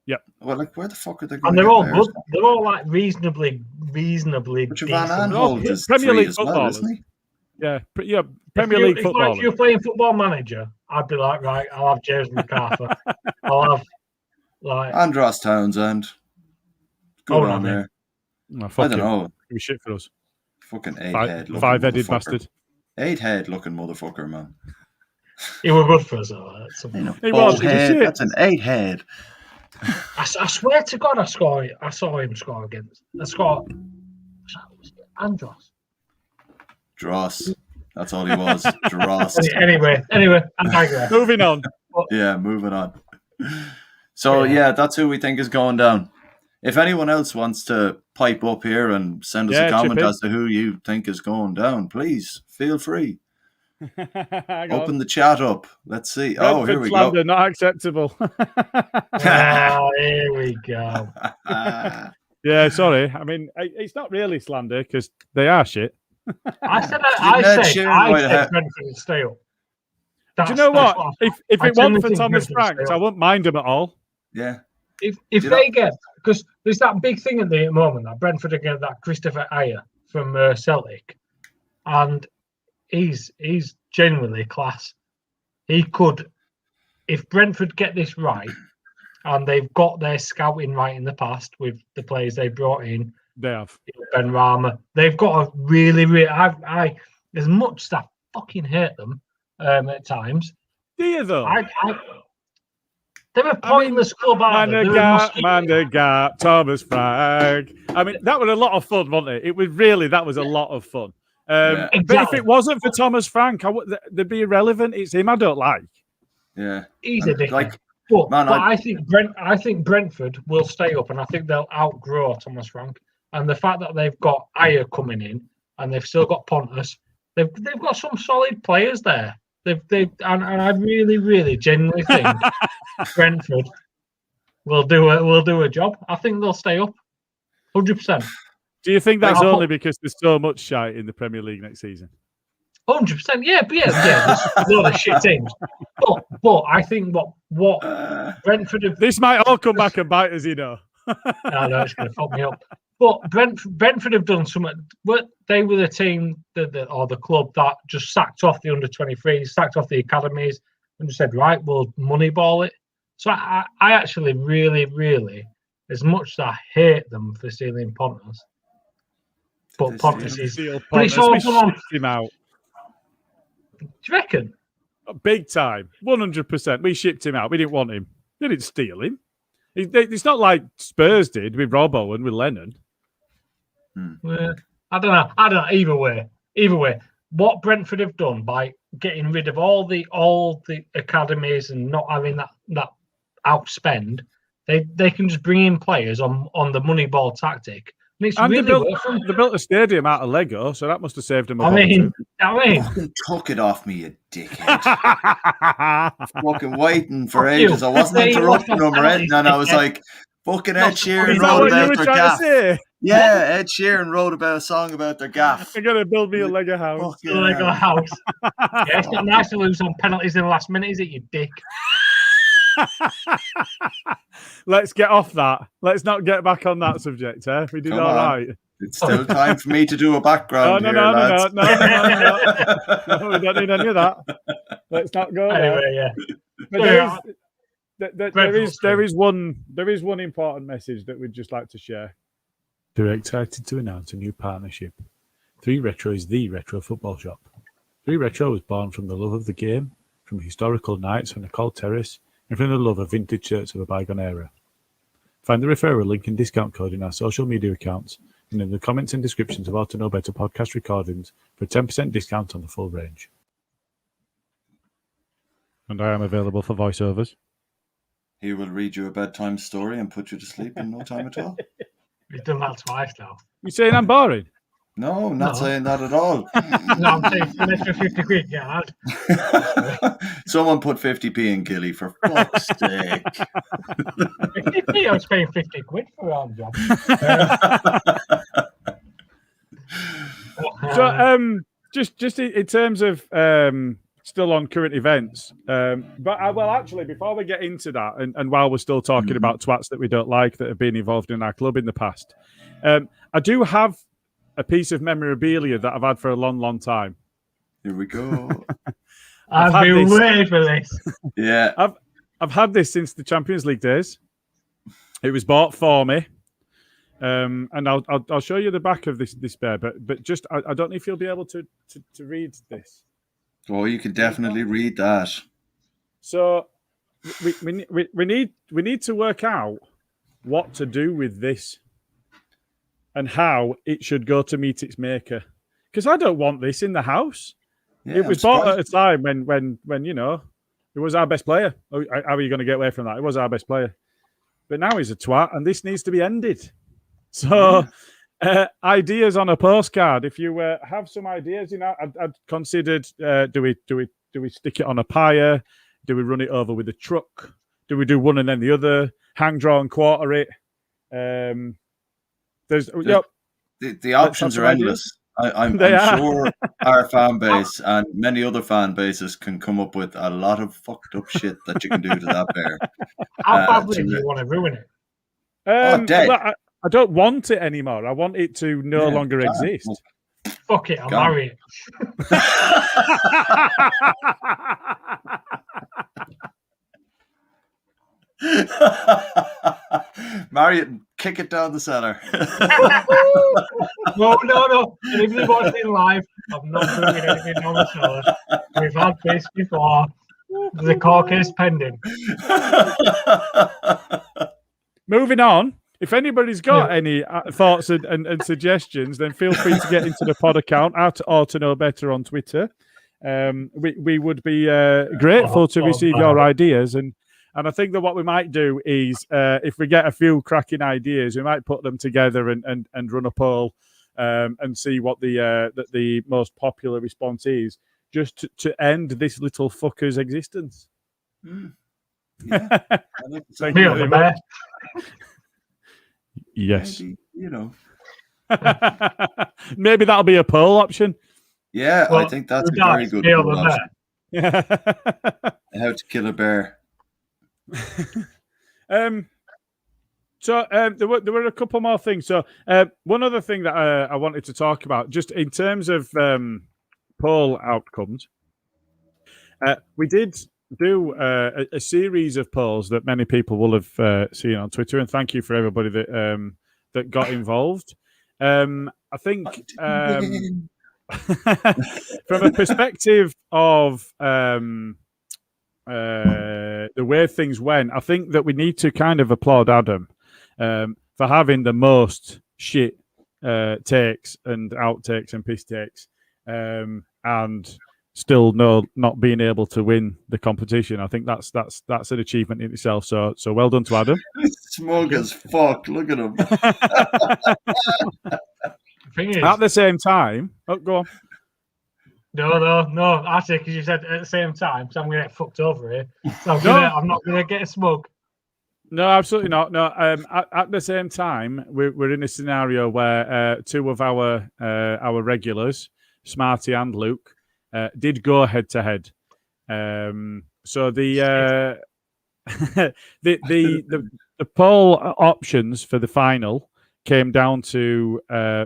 Yep. Well, like where the fuck are they going? And they're all good. They're all like reasonably. But Van Aanholt is Premier League as well, isn't he? Yeah, Premier League football. If you're playing Football Manager, I'd be like, right, I'll have James McArthur. I'll have like Andros Townsend. Good on there. No, I don't know. He shit for us. Fucking five-headed bastard. 8-head looking motherfucker, man. He was good for us. He was. That's an 8-head. I swear to God, I saw him score against. Andros. Dross. That's all he was. Dross. Anyway, I digress. Moving on. Yeah, moving on. So, yeah, that's who we think is going down. If anyone else wants to pipe up here and send us a comment as to who you think is going down, please feel free. Open the chat up. Let's see. Brentford here we slander, go. Not acceptable. Here we go. Yeah, sorry. I mean, it's not really slander because they are shit. I said Brentford and stay up. Do you know what? If it wasn't for Thomas Franks, I wouldn't mind him at all. Yeah. If they get, because there's that big thing at the moment that Brentford are getting that Christopher Ayer from Celtic, and he's genuinely class. He could, if Brentford get this right, and they've got their scouting right in the past with the players they brought in, They have. Ben Rama. They've got a really. I as much as I fucking hate them at times. Do you though? They're a pointless club, aren't they? Mandergap, Thomas Frank. I mean, that was a lot of fun, wasn't it? That was a lot of fun. Exactly. But if it wasn't for Thomas Frank, they'd be irrelevant. It's him I don't like. Yeah, he's a dickhead. But I think Brentford will stay up, and I think they'll outgrow Thomas Frank. And the fact that they've got Ayer coming in, and they've still got Pontus, they've got some solid players there. And I really genuinely think Brentford will do a job. I think they'll stay up, 100%. Do you think that's only because there's so much shite in the Premier League next season? 100%, yeah, there's a lot of shit teams. But I think what Brentford have... This might all come back and bite us, you know. No, it's going to fuck me up. But Brentford have done something. They were the team or the club that just sacked off the under-23s, sacked off the academies, and just said, right, we'll moneyball it. So I actually really, as much as I hate them for stealing Pontus, but Pontus is... But it's all done on... him out. Do you reckon? Big time. 100%. We shipped him out. We didn't want him. We didn't steal him. It's not like Spurs did with Robbo and with Lennon. I don't know. Either way, what Brentford have done by getting rid of all the academies and not having that outspend, they can just bring in players on the money ball tactic. And they built a stadium out of Lego, so that must have saved them. I mean, fucking took it off me, you dickhead! Fucking waiting for ages. I wasn't interrupting them or anything, and I was like, "Fucking Ed Sheeran wrote about their gaff." Yeah, Ed Sheeran wrote about a song about their gaff. They're gonna build me a Lego house. Lego house. Yeah, it's not nice to lose on penalties in the last minute, is it, you dick? Let's get off that. Let's not get back on that subject, eh? We did all right. It's still time for me to do a background. No, we don't need any of that. Let's not go anyway, there. But there is one important message that we'd just like to share. We're excited to announce a new partnership. 3 Retro is the retro football shop. 3 Retro was born from the love of the game, from historical nights on the Cold Terrace, and from the love of vintage shirts of a bygone era. Find the referral link and discount code in our social media accounts and in the comments and descriptions of How to Know Better podcast recordings for a 10% discount on the full range. And I am available for voiceovers. He will read you a bedtime story and put you to sleep in no time at all. You've done that twice now. You saying I'm boring? No, I'm not saying that at all. No, I'm saying an extra 50 quid, yeah. Someone put 50p in Gilly, for fuck's sake. 50p, I was paying 50 quid for our job. So, just in terms of still on current events, actually, before we get into that, and while we're still talking about twats that we don't like that have been involved in our club in the past, I do have a piece of memorabilia that I've had for a long time. Here we go. I've been waiting for this. Yeah, I've had this since the Champions League days. It was bought for me, and I'll show you the back of this bear. But just I don't know if you'll be able to read this. Oh, you can definitely read that. So we need to work out what to do with this and how it should go to meet its maker. Because I don't want this in the house. Yeah, it was bought at a time when you know, it was our best player. How are you going to get away from that? It was our best player. But now he's a twat, and this needs to be ended. So, ideas on a postcard. If you have some ideas, you know, I'd considered: do we stick it on a pyre? Do we run it over with a truck? Do we do one and then the other? Hang, draw, and quarter it. The options are endless. I'm sure our fan base and many other fan bases can come up with a lot of fucked up shit that you can do to that bear. How badly do you want to ruin it? I don't want it anymore. I want it to no longer exist. Fuck it, I'll marry it. Marry it and kick it down the cellar. No. Anybody watching live, I'm not doing anything on the cellar. We've had this before. There's a court case pending. Moving on. If anybody's got any thoughts and suggestions, then feel free to get into the pod account at @OughtoKnowBetter on Twitter. We would be grateful to receive your ideas, and I think that what we might do is if we get a few cracking ideas, we might put them together and run a poll and see what the most popular response is, just to end this little fucker's existence. Yeah. Me or the bear? Yes. Maybe, you know. Maybe that'll be a poll option. Yeah, Well, I think that's a who very dies, good me or poll the option. How to kill a bear. So there were a couple more things. So one other thing that I wanted to talk about, just in terms of poll outcomes, we did do a series of polls that many people will have seen on Twitter, and thank you for everybody that got involved. I think from a perspective of the way things went, I think that we need to kind of applaud Adam for having the most shit takes and outtakes and piss takes, and still not being able to win the competition. I think that's an achievement in itself. So well done to Adam. Smug as fuck. Look at him. The thing is, At the same time, go on. No. Actually, because you said at the same time, so I'm going to get fucked over here. So I'm not going to get a smug. No, absolutely not. No, at the same time, we're in a scenario where two of our regulars, Smarty and Luke, did go head to head. So the poll options for the final came down to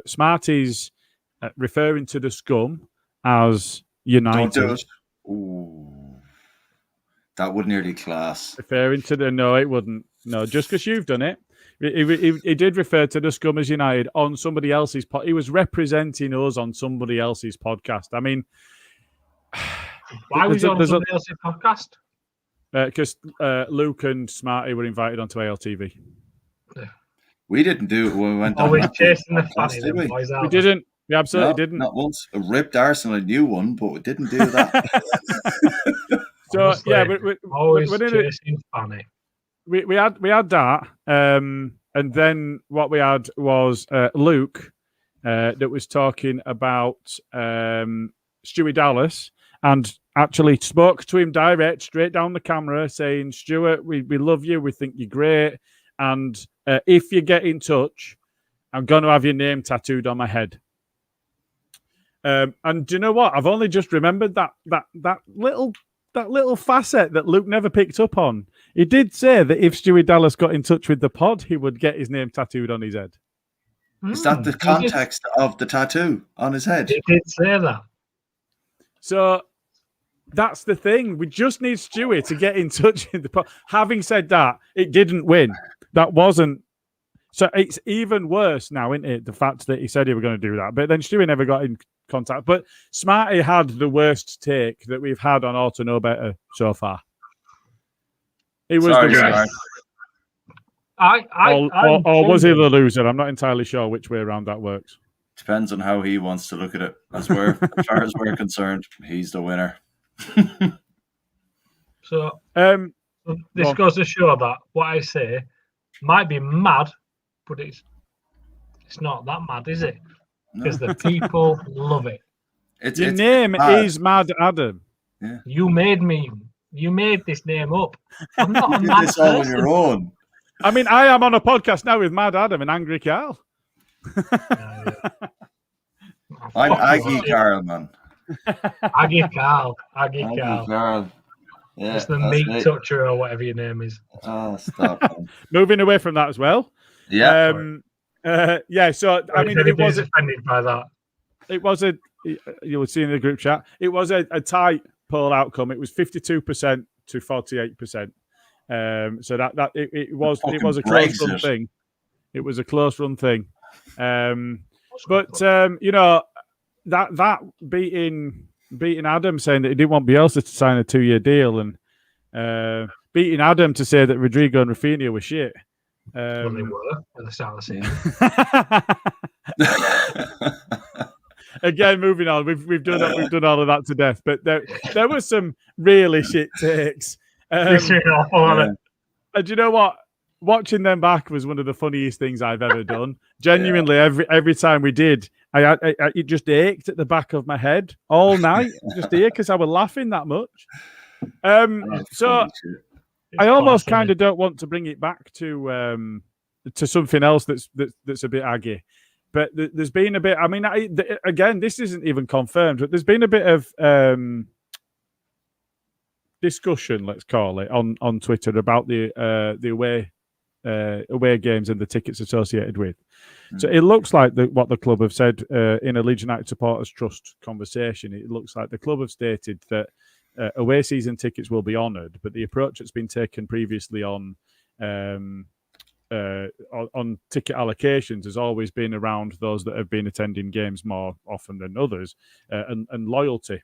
Smarties referring to the scum as United. Don't do it. Ooh, that would nearly class. Referring to no, it wouldn't. No, just because you've done it. He did refer to the scum as United on somebody else's pod. He was representing us on somebody else's podcast. I mean, why was he on somebody else's podcast? Because Luke and Smarty were invited onto ALTV. We didn't do it when we went on. We're chasing the podcast, fanny, did we? boys out. We didn't. We absolutely didn't. Not once. It ripped Arsenal a new one, but we didn't do that. So Honestly, yeah, always we're chasing fanny. we had that, and then what we had was Luke that was talking about Stewie Dallas, and actually spoke to him direct, straight down the camera, saying, "Stuart, we love you. We think you're great, and if you get in touch, I'm going to have your name tattooed on my head." And do you know what? I've only just remembered that little facet that Luke never picked up on. He did say that if Stewie Dallas got in touch with the pod, he would get his name tattooed on his head. Is that the context of the tattoo on his head? He did say that. So that's the thing. We just need Stewie to get in touch with the pod. Having said that, it didn't win. That wasn't. So it's even worse now, isn't it? The fact that he said he was going to do that, but then Stewie never got in contact. But Smarty had the worst take that we've had on Ought to Know Better so far. He was Sorry, the worst. Or was he the loser? I'm not entirely sure which way around that works. Depends on how he wants to look at it. As far as we're concerned, he's the winner. So this goes to show that what I say might be mad, but it's not that mad, is it? Because the people love it. Your name is Mad Adam. Yeah. You made this name up. I'm not a You mad did this all on person. your own. I mean, I am on a podcast now with Mad Adam and Angry Carl. I'm Aggie Carl, man. Aggie Carl. Yeah, It's the that's meat me. toucher or whatever your name is. Oh, stop. Man. Moving away from that as well. Yeah. Yeah. So I mean, it was offended by that. It was a. You will see in the group chat. It was a tight poll outcome. It was 52% to 48%. So that it was a close Brexit. thing. It was a close run thing. But you know, that beating Adam saying that he didn't want Bielsa to sign a 2-year deal, and beating Adam to say that Rodrigo and Rafinha were shit. Well, they were at the start of the season. Again, moving on. We've done all of that to death, but there were some really shit takes. And you know what? Watching them back was one of the funniest things I've ever done. Genuinely, every time we did, I it just ached at the back of my head all night. Just here because I was laughing that much. So I almost kind of don't want to bring it back to something else that's a bit aggy. But there's been a bit. I mean, again, this isn't even confirmed, but there's been a bit of discussion, let's call it, on Twitter about the away games and the tickets associated with. So it looks like what the club have said in a Leeds United Supporters Trust conversation. It looks like the club have stated that away season tickets will be honoured, but the approach that's been taken previously on ticket allocations has always been around those that have been attending games more often than others, and loyalty,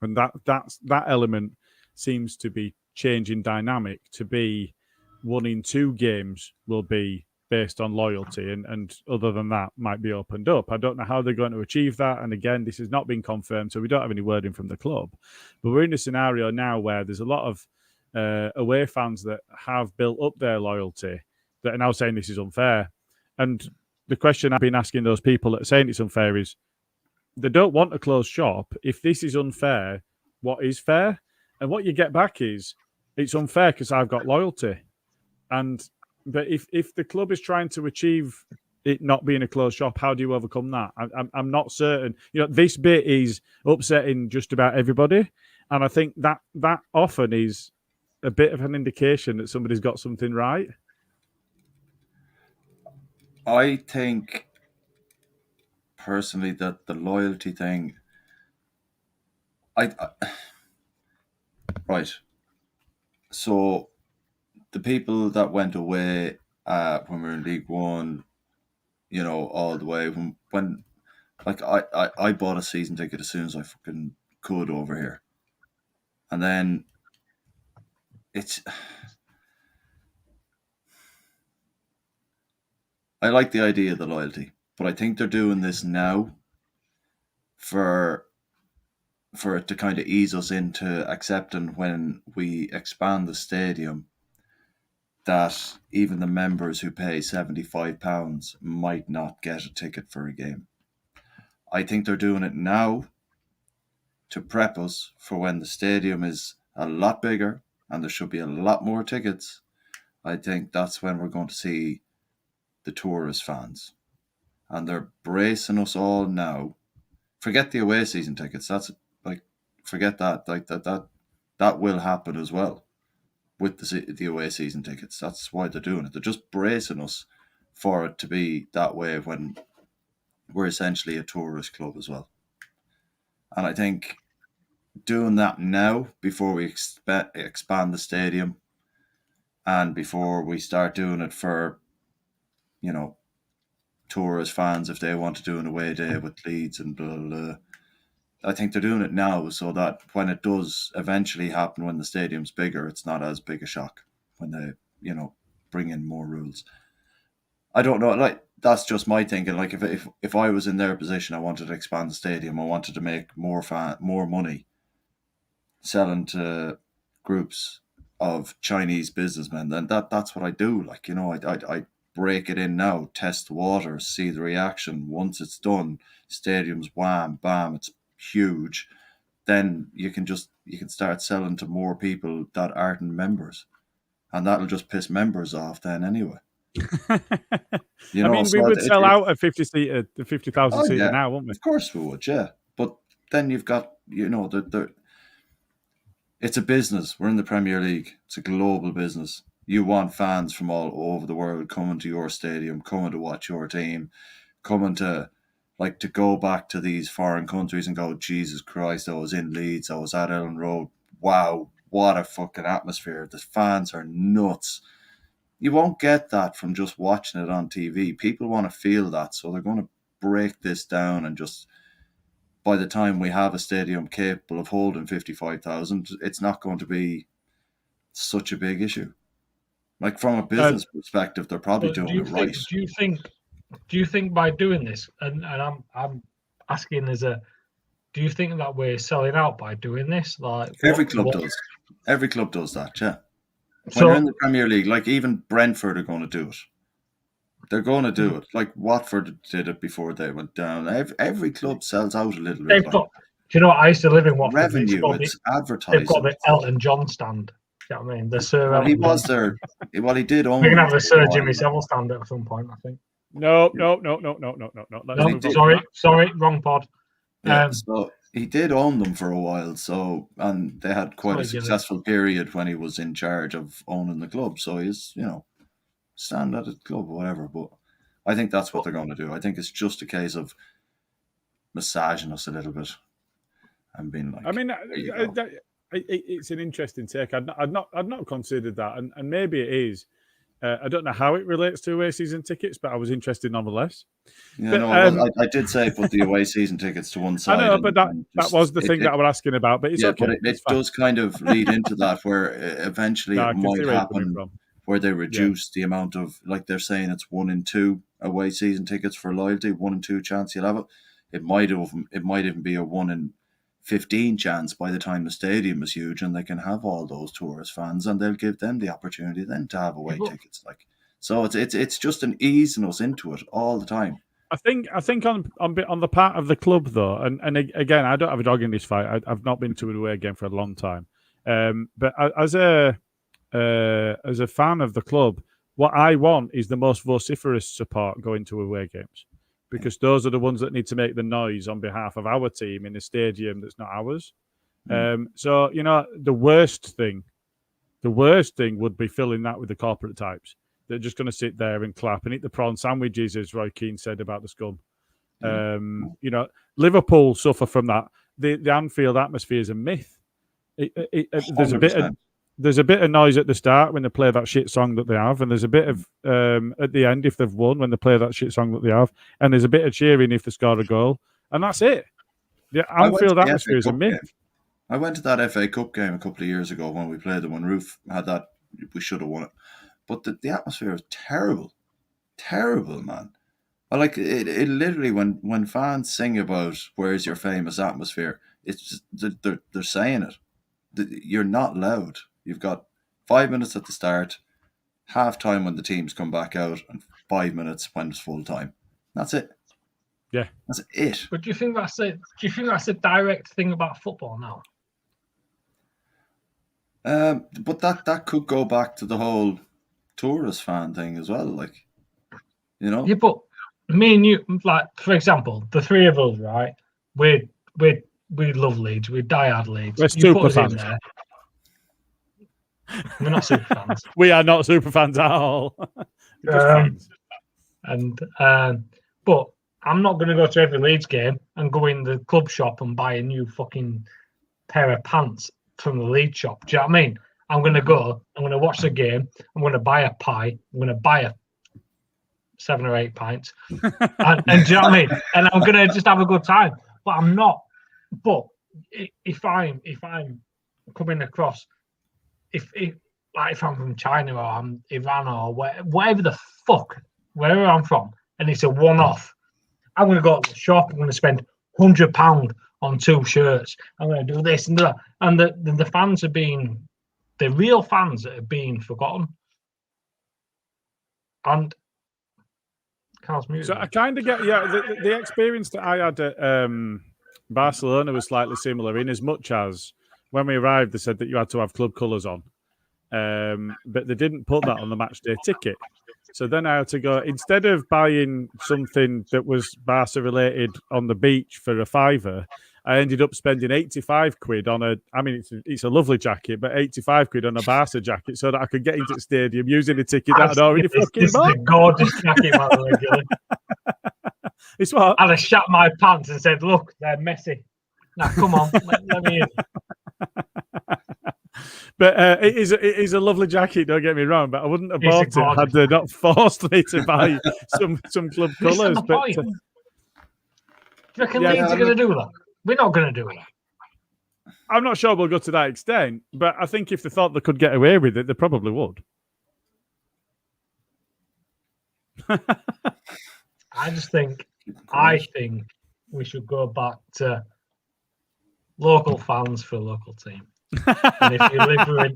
and that element seems to be changing dynamic to be 1 in 2 games will be based on loyalty, and other than that might be opened up. I don't know how they're going to achieve that, and again, this has not been confirmed, so we don't have any wording from the club. But we're in a scenario now where there's a lot of away fans that have built up their loyalty that are now saying this is unfair. And the question I've been asking those people that are saying it's unfair is, they don't want a closed shop. If this is unfair, what is fair? And what you get back is, it's unfair because I've got loyalty. But if the club is trying to achieve it not being a closed shop, how do you overcome that? I'm not certain. You know, this bit is upsetting just about everybody, and I think that often is a bit of an indication that somebody's got something right. I think personally that the loyalty thing, right. So the people that went away when we were in League One, you know, all the way when like I bought a season ticket as soon as I fucking could over here, and then I like the idea of the loyalty, but I think they're doing this now for it to kind of ease us into accepting when we expand the stadium that even the members who pay £75 might not get a ticket for a game. I think they're doing it now to prep us for when the stadium is a lot bigger and there should be a lot more tickets. I think that's when we're going to see the tourist fans. And they're bracing us all now. Forget the away season tickets. That's like, forget that. Like that will happen as well with the away season tickets. That's why they're doing it. They're just bracing us for it to be that way when we're essentially a tourist club as well. And I think doing that now before we expand the stadium and before we start doing it for, you know, tourist fans if they want to do an away day with Leeds and blah, blah, blah. I think they're doing it now so that when it does eventually happen, when the stadium's bigger, it's not as big a shock when they, you know, bring in more rules. I don't know. Like, that's just my thinking. Like, if I was in their position, I wanted to expand the stadium. I wanted to make more money selling to groups of Chinese businessmen. Then that's what I do. Like, you know, I break it in now, test the waters, see the reaction. Once it's done, stadium's wham, bam, it's huge. Then you can start selling to more people that aren't members, and that'll just piss members off then anyway. You know, I mean, so we would sell out a 50,000 seater now, wouldn't we? Of course we would, yeah. But then you've got, you know, it's a business. We're in the Premier League. It's a global business. You want fans from all over the world coming to your stadium, coming to watch your team, coming to go back to these foreign countries and go, Jesus Christ, I was in Leeds, I was at Ellen Road. Wow, what a fucking atmosphere. The fans are nuts. you won't get that from just watching it on TV. People want to feel that, so they're going to break this down, and just by the time we have a stadium capable of holding 55,000, it's not going to be such a big issue. Like, from a business perspective, they're probably doing it right. Do you think by doing this, and I'm asking do you think that we're selling out by doing this? Like, every club does. Every club does that, yeah. When you're in the Premier League, like even Brentford are going to do it. They're going to do it. Like Watford did it before they went down. Every club sells out a little bit. Do you know what? I used to live in Watford. Revenue, it's advertising. They've got the Elton John stand. You know what I mean? The Sir Well, he was there. Well, he did own. We're going to have a Sir Jimmy Savile stand at some point, I think. No. Sorry, wrong pod. Yeah, so he did own them for a while, and they had quite a successful period when he was in charge of owning the club. So he's, stand at a club or whatever. But I think that's what they're going to do. I think it's just a case of massaging us a little bit and being like. I mean, it's an interesting take. I'd not considered that, and maybe it is. I don't know how it relates to away season tickets, but I was interested nonetheless. Yeah, I did say put the away season tickets to one side. I know, but that was the thing that I was asking about. But it's okay. But it does kind of lead into that, where eventually it might happen where they reduce the amount of, like they're saying, it's 1 in 2 away season tickets for loyalty, 1 in 2 chance you'll have it. It might even be a 1 in 15 chance by the time the stadium is huge, and they can have all those tourist fans, and they'll give them the opportunity then to have away tickets. So it's just an easing us into it all the time. I think on the part of the club though, and again, I don't have a dog in this fight. I've not been to an away game for a long time, but as a fan of the club, what I want is the most vociferous support going to away games. Because those are the ones that need to make the noise on behalf of our team in a stadium that's not ours. So, the worst thing would be filling that with the corporate types. They're just going to sit there and clap and eat the prawn sandwiches, as Roy Keane said about the Scum. Liverpool suffer from that. The Anfield atmosphere is a myth. There's a bit of noise at the start when they play that shit song that they have, and there's a bit of at the end if they've won when they play that shit song that they have, and there's a bit of cheering if they score a goal, and that's it. The Anfield atmosphere is a myth. I went to that FA Cup game a couple of years ago when we played them. When Roof had that, we should have won it, but the atmosphere was terrible, man. I like it. It literally when fans sing about "Where's your famous atmosphere," it's just, they're saying it. You're not loud. You've got 5 minutes at the start, half time when the teams come back out, and 5 minutes when it's full time. That's it. Yeah, that's it. But do you think that's it? Do you think that's a direct thing about football now? But that could go back to the whole tourist fan thing as well. Yeah, but me and you, like for example, the three of us, right? We love Leeds. We're diehard Leeds. We're super fans. We're not super fans. We are not super fans at all. But I'm not going to go to every Leeds game and go in the club shop and buy a new fucking pair of pants from the Leeds shop. Do you know what I mean? I'm going to go. I'm going to watch the game. I'm going to buy a pie. I'm going to buy a 7 or 8 pints. and do you know what I mean? And I'm going to just have a good time. But I'm not. But if I'm coming across. If I'm from China or I'm Iran or whatever the fuck, wherever I'm from, and it's a one-off, I'm going to go to the shop. I'm going to spend £100 on 2 shirts. I'm going to do this and that. And the fans are being, the real fans that are being forgotten. And Carl's muted. So I kind of get, the experience that I had at Barcelona was slightly similar in as much as when we arrived, they said that you had to have club colours on, but they didn't put that on the match day ticket. So then I had to go, instead of buying something that was Barca related on the beach for a £5, I ended up spending 85 quid on it's a lovely jacket, but 85 quid on a Barca jacket so that I could get into the stadium using a ticket that I'd already fucking bought. This is a gorgeous jacket, by the way, Gilly. It's what? I'd have shat my pants and said, look, they're messy. Now, come on, let me in. But it is a lovely jacket. Don't get me wrong, but I wouldn't have It's bought it had gorgeous. they not forced me to buy some club This is colours. the But point. Do you reckon Yeah, Leeds are going to do that? We're not going to do that. I'm not sure we'll go to that extent. But I think if they thought they could get away with it, they probably would. I think we should go back to local fans for a local team. And if you live in,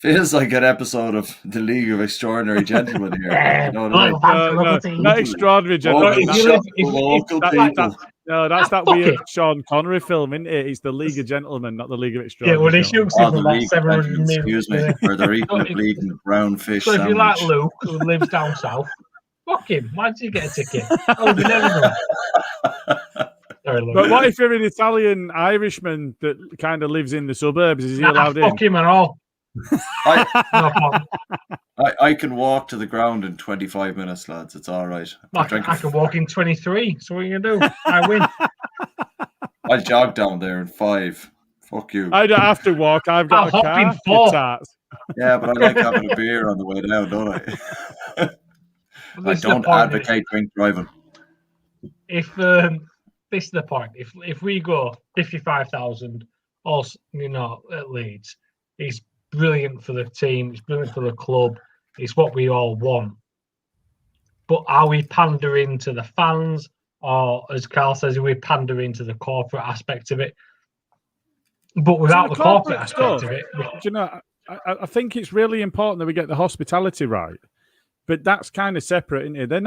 Feels like an episode of The League of Extraordinary Gentlemen here. You know what I mean? local fans for local team. Not extraordinary, Local, gentlemen. if you live- local that- people. No, that's that fuck weird it. Sean Connery film, isn't it? It's the League of Gentlemen, not the League of Yeah, Extraordinary. well, he Gentlemen. shoots him The for about League of 700 Gentlemen, million. excuse me, where they're eating a bleeding brown fish So if you like sandwich. Luke, who lives down south, fuck him. Why did you get a ticket? Oh, we never know. Sorry, Luke. But what if you're an Italian Irishman that kind of lives in the suburbs? Is he Nah, allowed in? fuck him at all. I, No problem. I can walk to the ground in 25 minutes, lads. It's all right. I can walk in 23. So what are you going to do? I win. I'll jog down there in 5. Fuck you. I don't have to walk. I've got I'll a hop in car. 4. you tarts. Yeah, but I like having a beer on the way down, don't I? But I this is the don't point, advocate drink driving. If this is the point, if we go 55,000, also at Leeds, it's brilliant for the team. It's brilliant for the club. It's what we all want. But are we pandering to the fans, or as Carl says, are we pandering to the corporate aspect of it? But without the corporate aspect stuff, of it, do you know, I think it's really important that we get the hospitality right. But that's kind of separate, isn't it? They're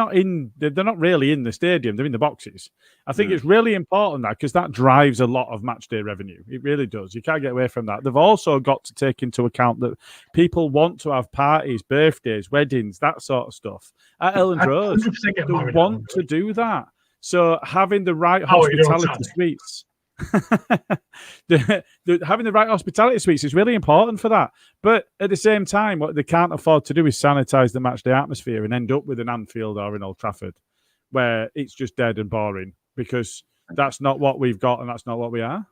not really in the stadium. They're in the boxes. I think it's really important that because that drives a lot of match day revenue. It really does. You can't get away from that. They've also got to take into account that people want to have parties, birthdays, weddings, that sort of stuff at Elland Road. 100% get They married. want to do that. So having the right Oh, you don't, hospitality suites. Having the right hospitality suites is really important for that. But at the same time, what they can't afford to do is sanitize the match day atmosphere and end up with an Anfield or an Old Trafford where it's just dead and boring because that's not what we've got and that's not what we are.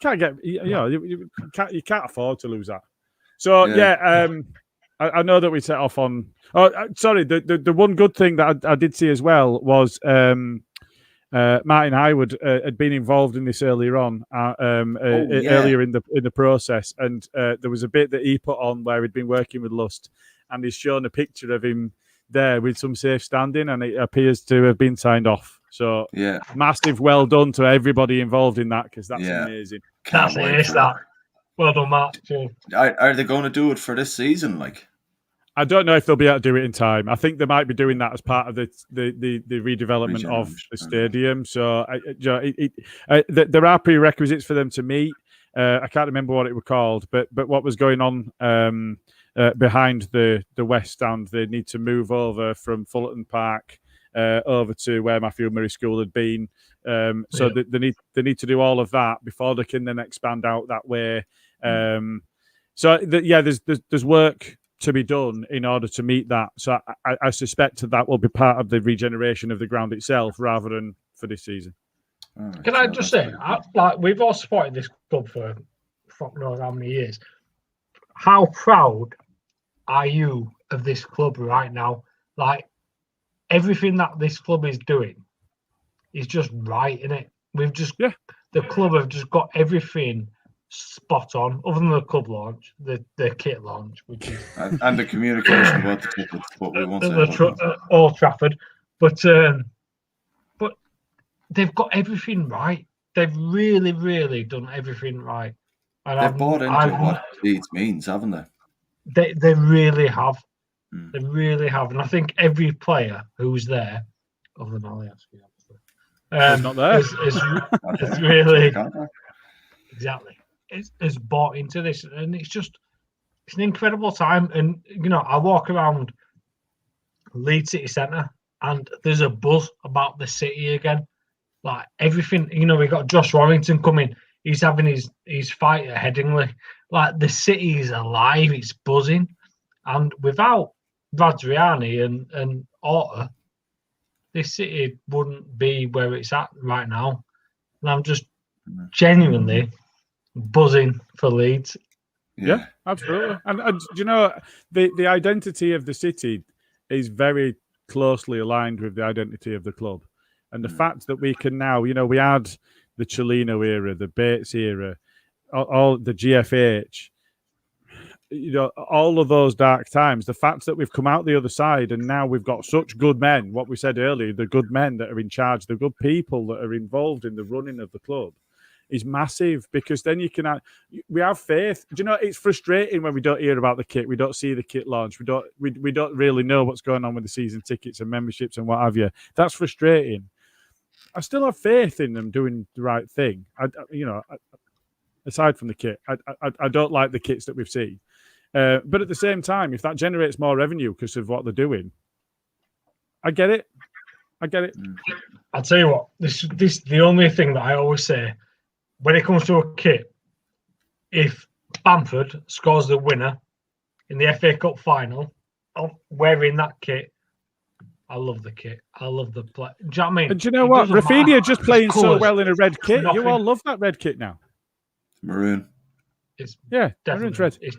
You can't afford to lose that. So I know that we set off on. Sorry. The one good thing that I did see as well was Martin Highwood had been involved in this earlier on, earlier in the process, and there was a bit that he put on where he'd been working with Lust, and he's shown a picture of him there with some safe standing, and it appears to have been signed off. So massive well done to everybody involved in that because that's amazing. That's that. Well done, Matt. Are they going to do it for this season? I don't know if they'll be able to do it in time. I think they might be doing that as part of the redevelopment of the stadium. So there are prerequisites for them to meet. I can't remember what it was called, but what was going on behind the West Stand? They need to move over from Fullerton Park over to where Matthew Murray School had been. So they need to do all of that before they can then expand out that way. There's work to be done in order to meet that. So I suspect that will be part of the regeneration of the ground itself rather than for this season. Can I just say, we've all supported this club for fuck knows how many years. How proud are you of this club right now? Everything that this club is doing is just right, innit? The club have just got everything spot on, other than the club launch, the kit launch, which is and the communication about the tickets. What we want to Old Trafford, but they've got everything right. They've really, really done everything right. And they've bought into what Leeds means, haven't they? They really have. They really have, and I think every player who's there, other than Alioski, obviously, not there, is really exactly. Is bought into this, and it's an incredible time. And I walk around Leeds City Centre, and there's a buzz about the city again. Everything, we got Josh Warrington coming. He's having his fight at Headingley. The city is alive. It's buzzing, and without Radriani and Orta, this city wouldn't be where it's at right now. And I'm just genuinely buzzing for Leeds. Yeah, absolutely. And you know, the identity of the city is very closely aligned with the identity of the club. And the fact that we can now, you know, we had the Cellino era, the Bates era, all the GFH, you know, all of those dark times, the fact that we've come out the other side and now we've got such good men, what we said earlier, the good men that are in charge, the good people that are involved in the running of the club is massive, because then we have faith. Do you know, it's frustrating when we don't hear about the kit, we don't see the kit launch, we don't really know what's going on with the season tickets and memberships and what have you. That's frustrating. I still have faith in them doing the right thing. Aside from the kit, I don't like the kits that we've seen. But at the same time, if that generates more revenue because of what they're doing, I get it. I'll tell you what, this the only thing that I always say when it comes to a kit, if Bamford scores the winner in the FA Cup final wearing that kit, I love the kit. I love the play. Do you know what I mean? And do you know what? Rafinha just playing so well in a red kit. Nothing. You all love that red kit now. Maroon. It's maroon's red. It's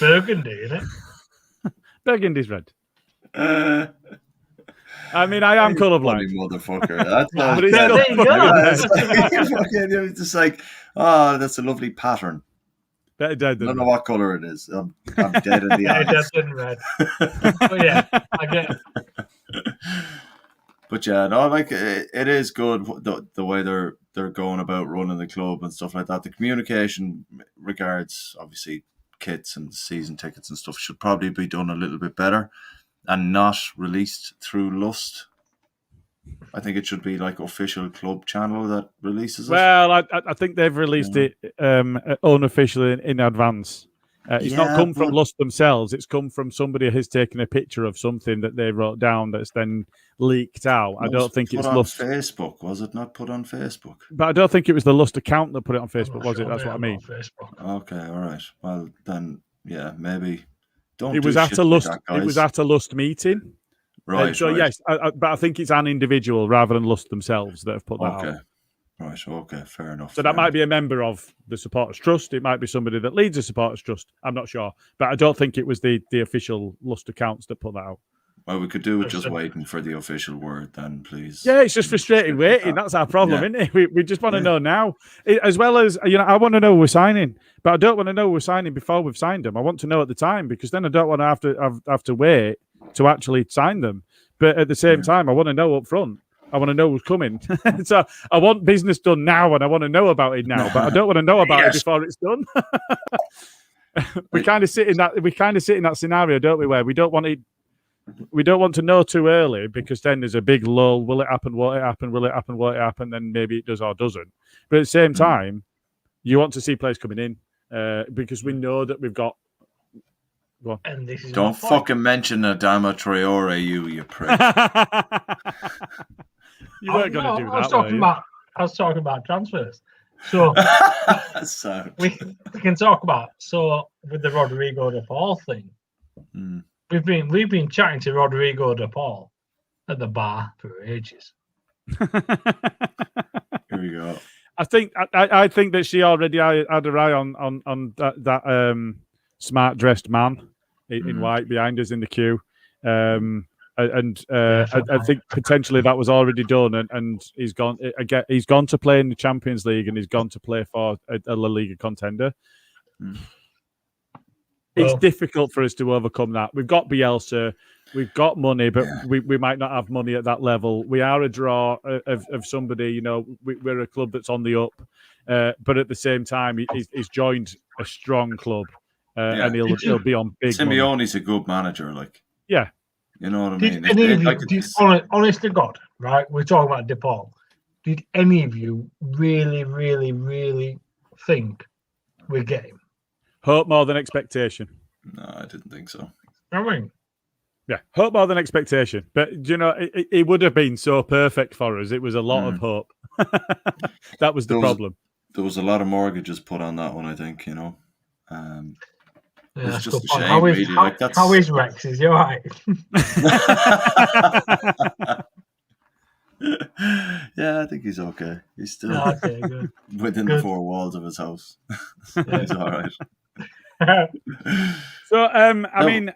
burgundy, isn't it? Burgundy's red. I mean, I am colourblind. Motherfucker. That's but there you go. It's just like, oh, that's a lovely pattern. Better dead than I don't know what colour it is. I'm dead in the eyes. Dead than red. But yeah, I get it. But yeah, no, like it is good the way they're going about running the club and stuff like that. The communication regards obviously kits and season tickets and stuff should probably be done a little bit better and not released through Lust. I think it should be like official club channel that releases it. Well, I think they've released it unofficially in advance. It's not come from Lust themselves. It's come from somebody who's taken a picture of something that they wrote down that's then leaked out. I don't think it's Lust. Facebook, was it not put on Facebook? But I don't think it was the Lust account that put it on Facebook, was it? That's what I mean. Okay, all right. Well, then, yeah, maybe. It was at a Lust. It was at a Lust meeting. Right. So right. yes, but I think it's an individual rather than Lust themselves that have put that out. Right, okay, fair enough. So that might be a member of the Supporters Trust. It might be somebody that leads the Supporters Trust. I'm not sure. But I don't think it was the official Lust accounts that put that out. Well, we could do with just waiting for the official word then, please. Yeah, it's just frustrating waiting. That's our problem, isn't it? We just want to know now. As well as, I want to know we're signing. But I don't want to know we're signing before we've signed them. I want to know at the time, because then I don't want to have to wait to actually sign them. But at the same time, I want to know up front. I want to know who's coming. So I want business done now, and I want to know about it now. But I don't want to know about it before it's done. We kind of sit in that scenario, don't we? Where we don't want to know too early, because then there's a big lull. Will it happen? Won't it happen? Will it happen? Won't it happen? Then maybe it does or doesn't. But at the same time, you want to see players coming in because we know that we've got. And this is don't fucking mention Adama Traore, you prick. You weren't going to do that. I was talking about transfers. So, we can talk about with the Rodrigo de Paul thing. We've been chatting to Rodrigo de Paul at the bar for ages. Here we go. I think that she already had her eye on that smart dressed man in white behind us in the queue. I think potentially that was already done, and he's gone. Again, he's gone to play in the Champions League, and he's gone to play for a La Liga contender. It's difficult for us to overcome that. We've got Bielsa, we've got money, but we might not have money at that level. We are a draw of somebody. We're a club that's on the up, but at the same time, he's joined a strong club, and he'll be on big. Simeone's a good manager, yeah. You know what I mean? Honest to God, right? We're talking about DePaul. Did any of you really, really, really think we'd get him? Hope more than expectation. No, I didn't think so. I mean, yeah, hope more than expectation. But it would have been so perfect for us. It was a lot of hope. That was the problem. There was a lot of mortgages put on that one, I think. Yeah, it's just a shame, really. How is Rex? Is he all right? Yeah, I think he's okay. He's still good. within the four walls of his house. He's all right. So, I No. mean,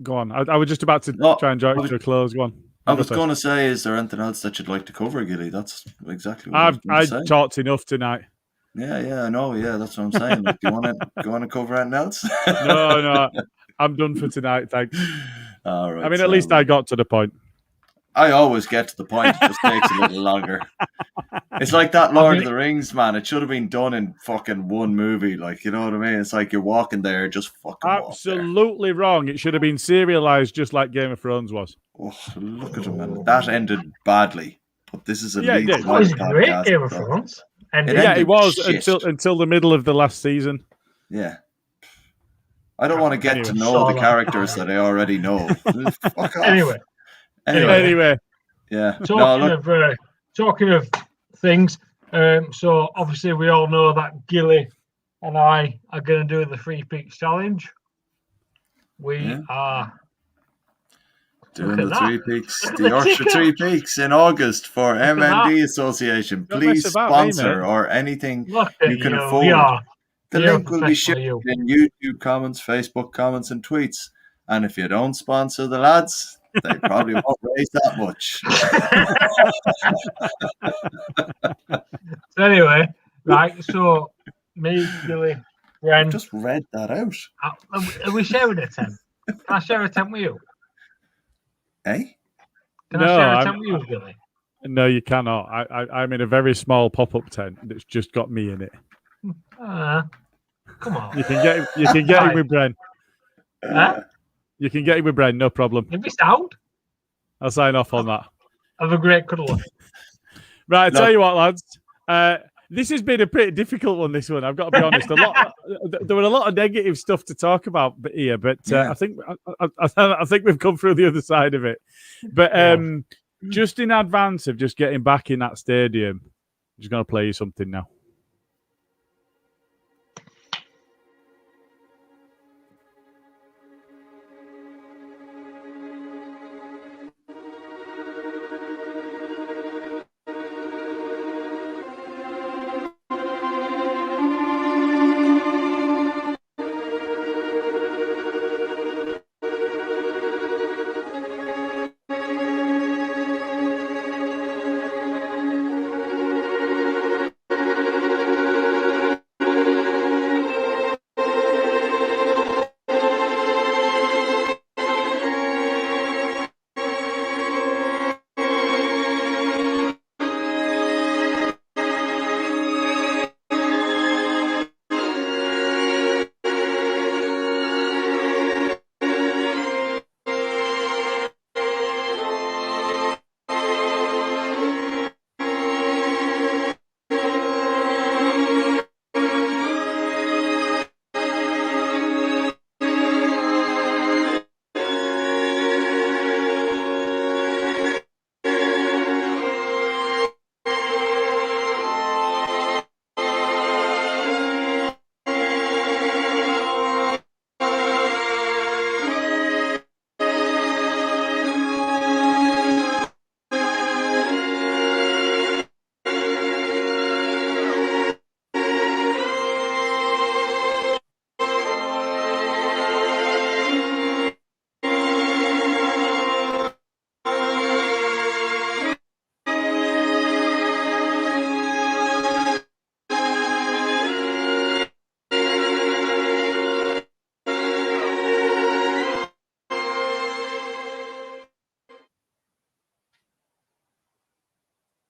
go on. I was just about to No, try and draw I it was- to a close. Go on. I was going to say, is there anything else that you'd like to cover, Gilly? That's exactly what I was going I to say. talked enough tonight. Yeah, I know. Yeah, that's what I'm saying. Like, do you want to cover anything else? No, I'm done for tonight. Thanks. All right. I mean, at least I got to the point. I always get to the point. It just takes a little longer. It's like that Lord of the Rings, man. It should have been done in fucking one movie. Like, you know what I mean? It's like you're walking there, just fucking absolutely wrong. It should have been serialized just like Game of Thrones was. Oh, look at him, man. That ended badly. But this is a it did. It was great, Game of Thrones. It was until the middle of the last season. Yeah. I don't want to get to know the characters that I already know. Fuck off. Anyway. Yeah. Talking of things, so obviously we all know that Gilly and I are going to do the 3 Peaks Challenge. We are doing the 3 Peaks, the Yorkshire 3 Peaks in August for MND Association. Please sponsor or anything you can afford. The link will be shared in YouTube comments, Facebook comments, and tweets. And if you don't sponsor the lads, they probably won't raise that much. So anyway, right, so me, Gilly, Ren. Just read that out. Are we sharing a tent? Can I share a tent with you? Eh? Can I share a tent with you, Gilly? No, you cannot. I'm in a very small pop-up tent that's just got me in it. Come on. You can get it with Bren. You can get it with Bren, no problem. If it's out, I'll sign off on that. Have a great cuddle. Right, I'll tell you what, lads. This has been a pretty difficult one, this one. I've got to be honest. There were a lot of negative stuff to talk about here, but I think we've come through the other side of it. But just in advance of just getting back in that stadium, I'm just going to play you something now.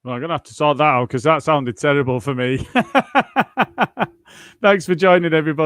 Well, I'm going to have to sort that out because that sounded terrible for me. Thanks for joining, everybody.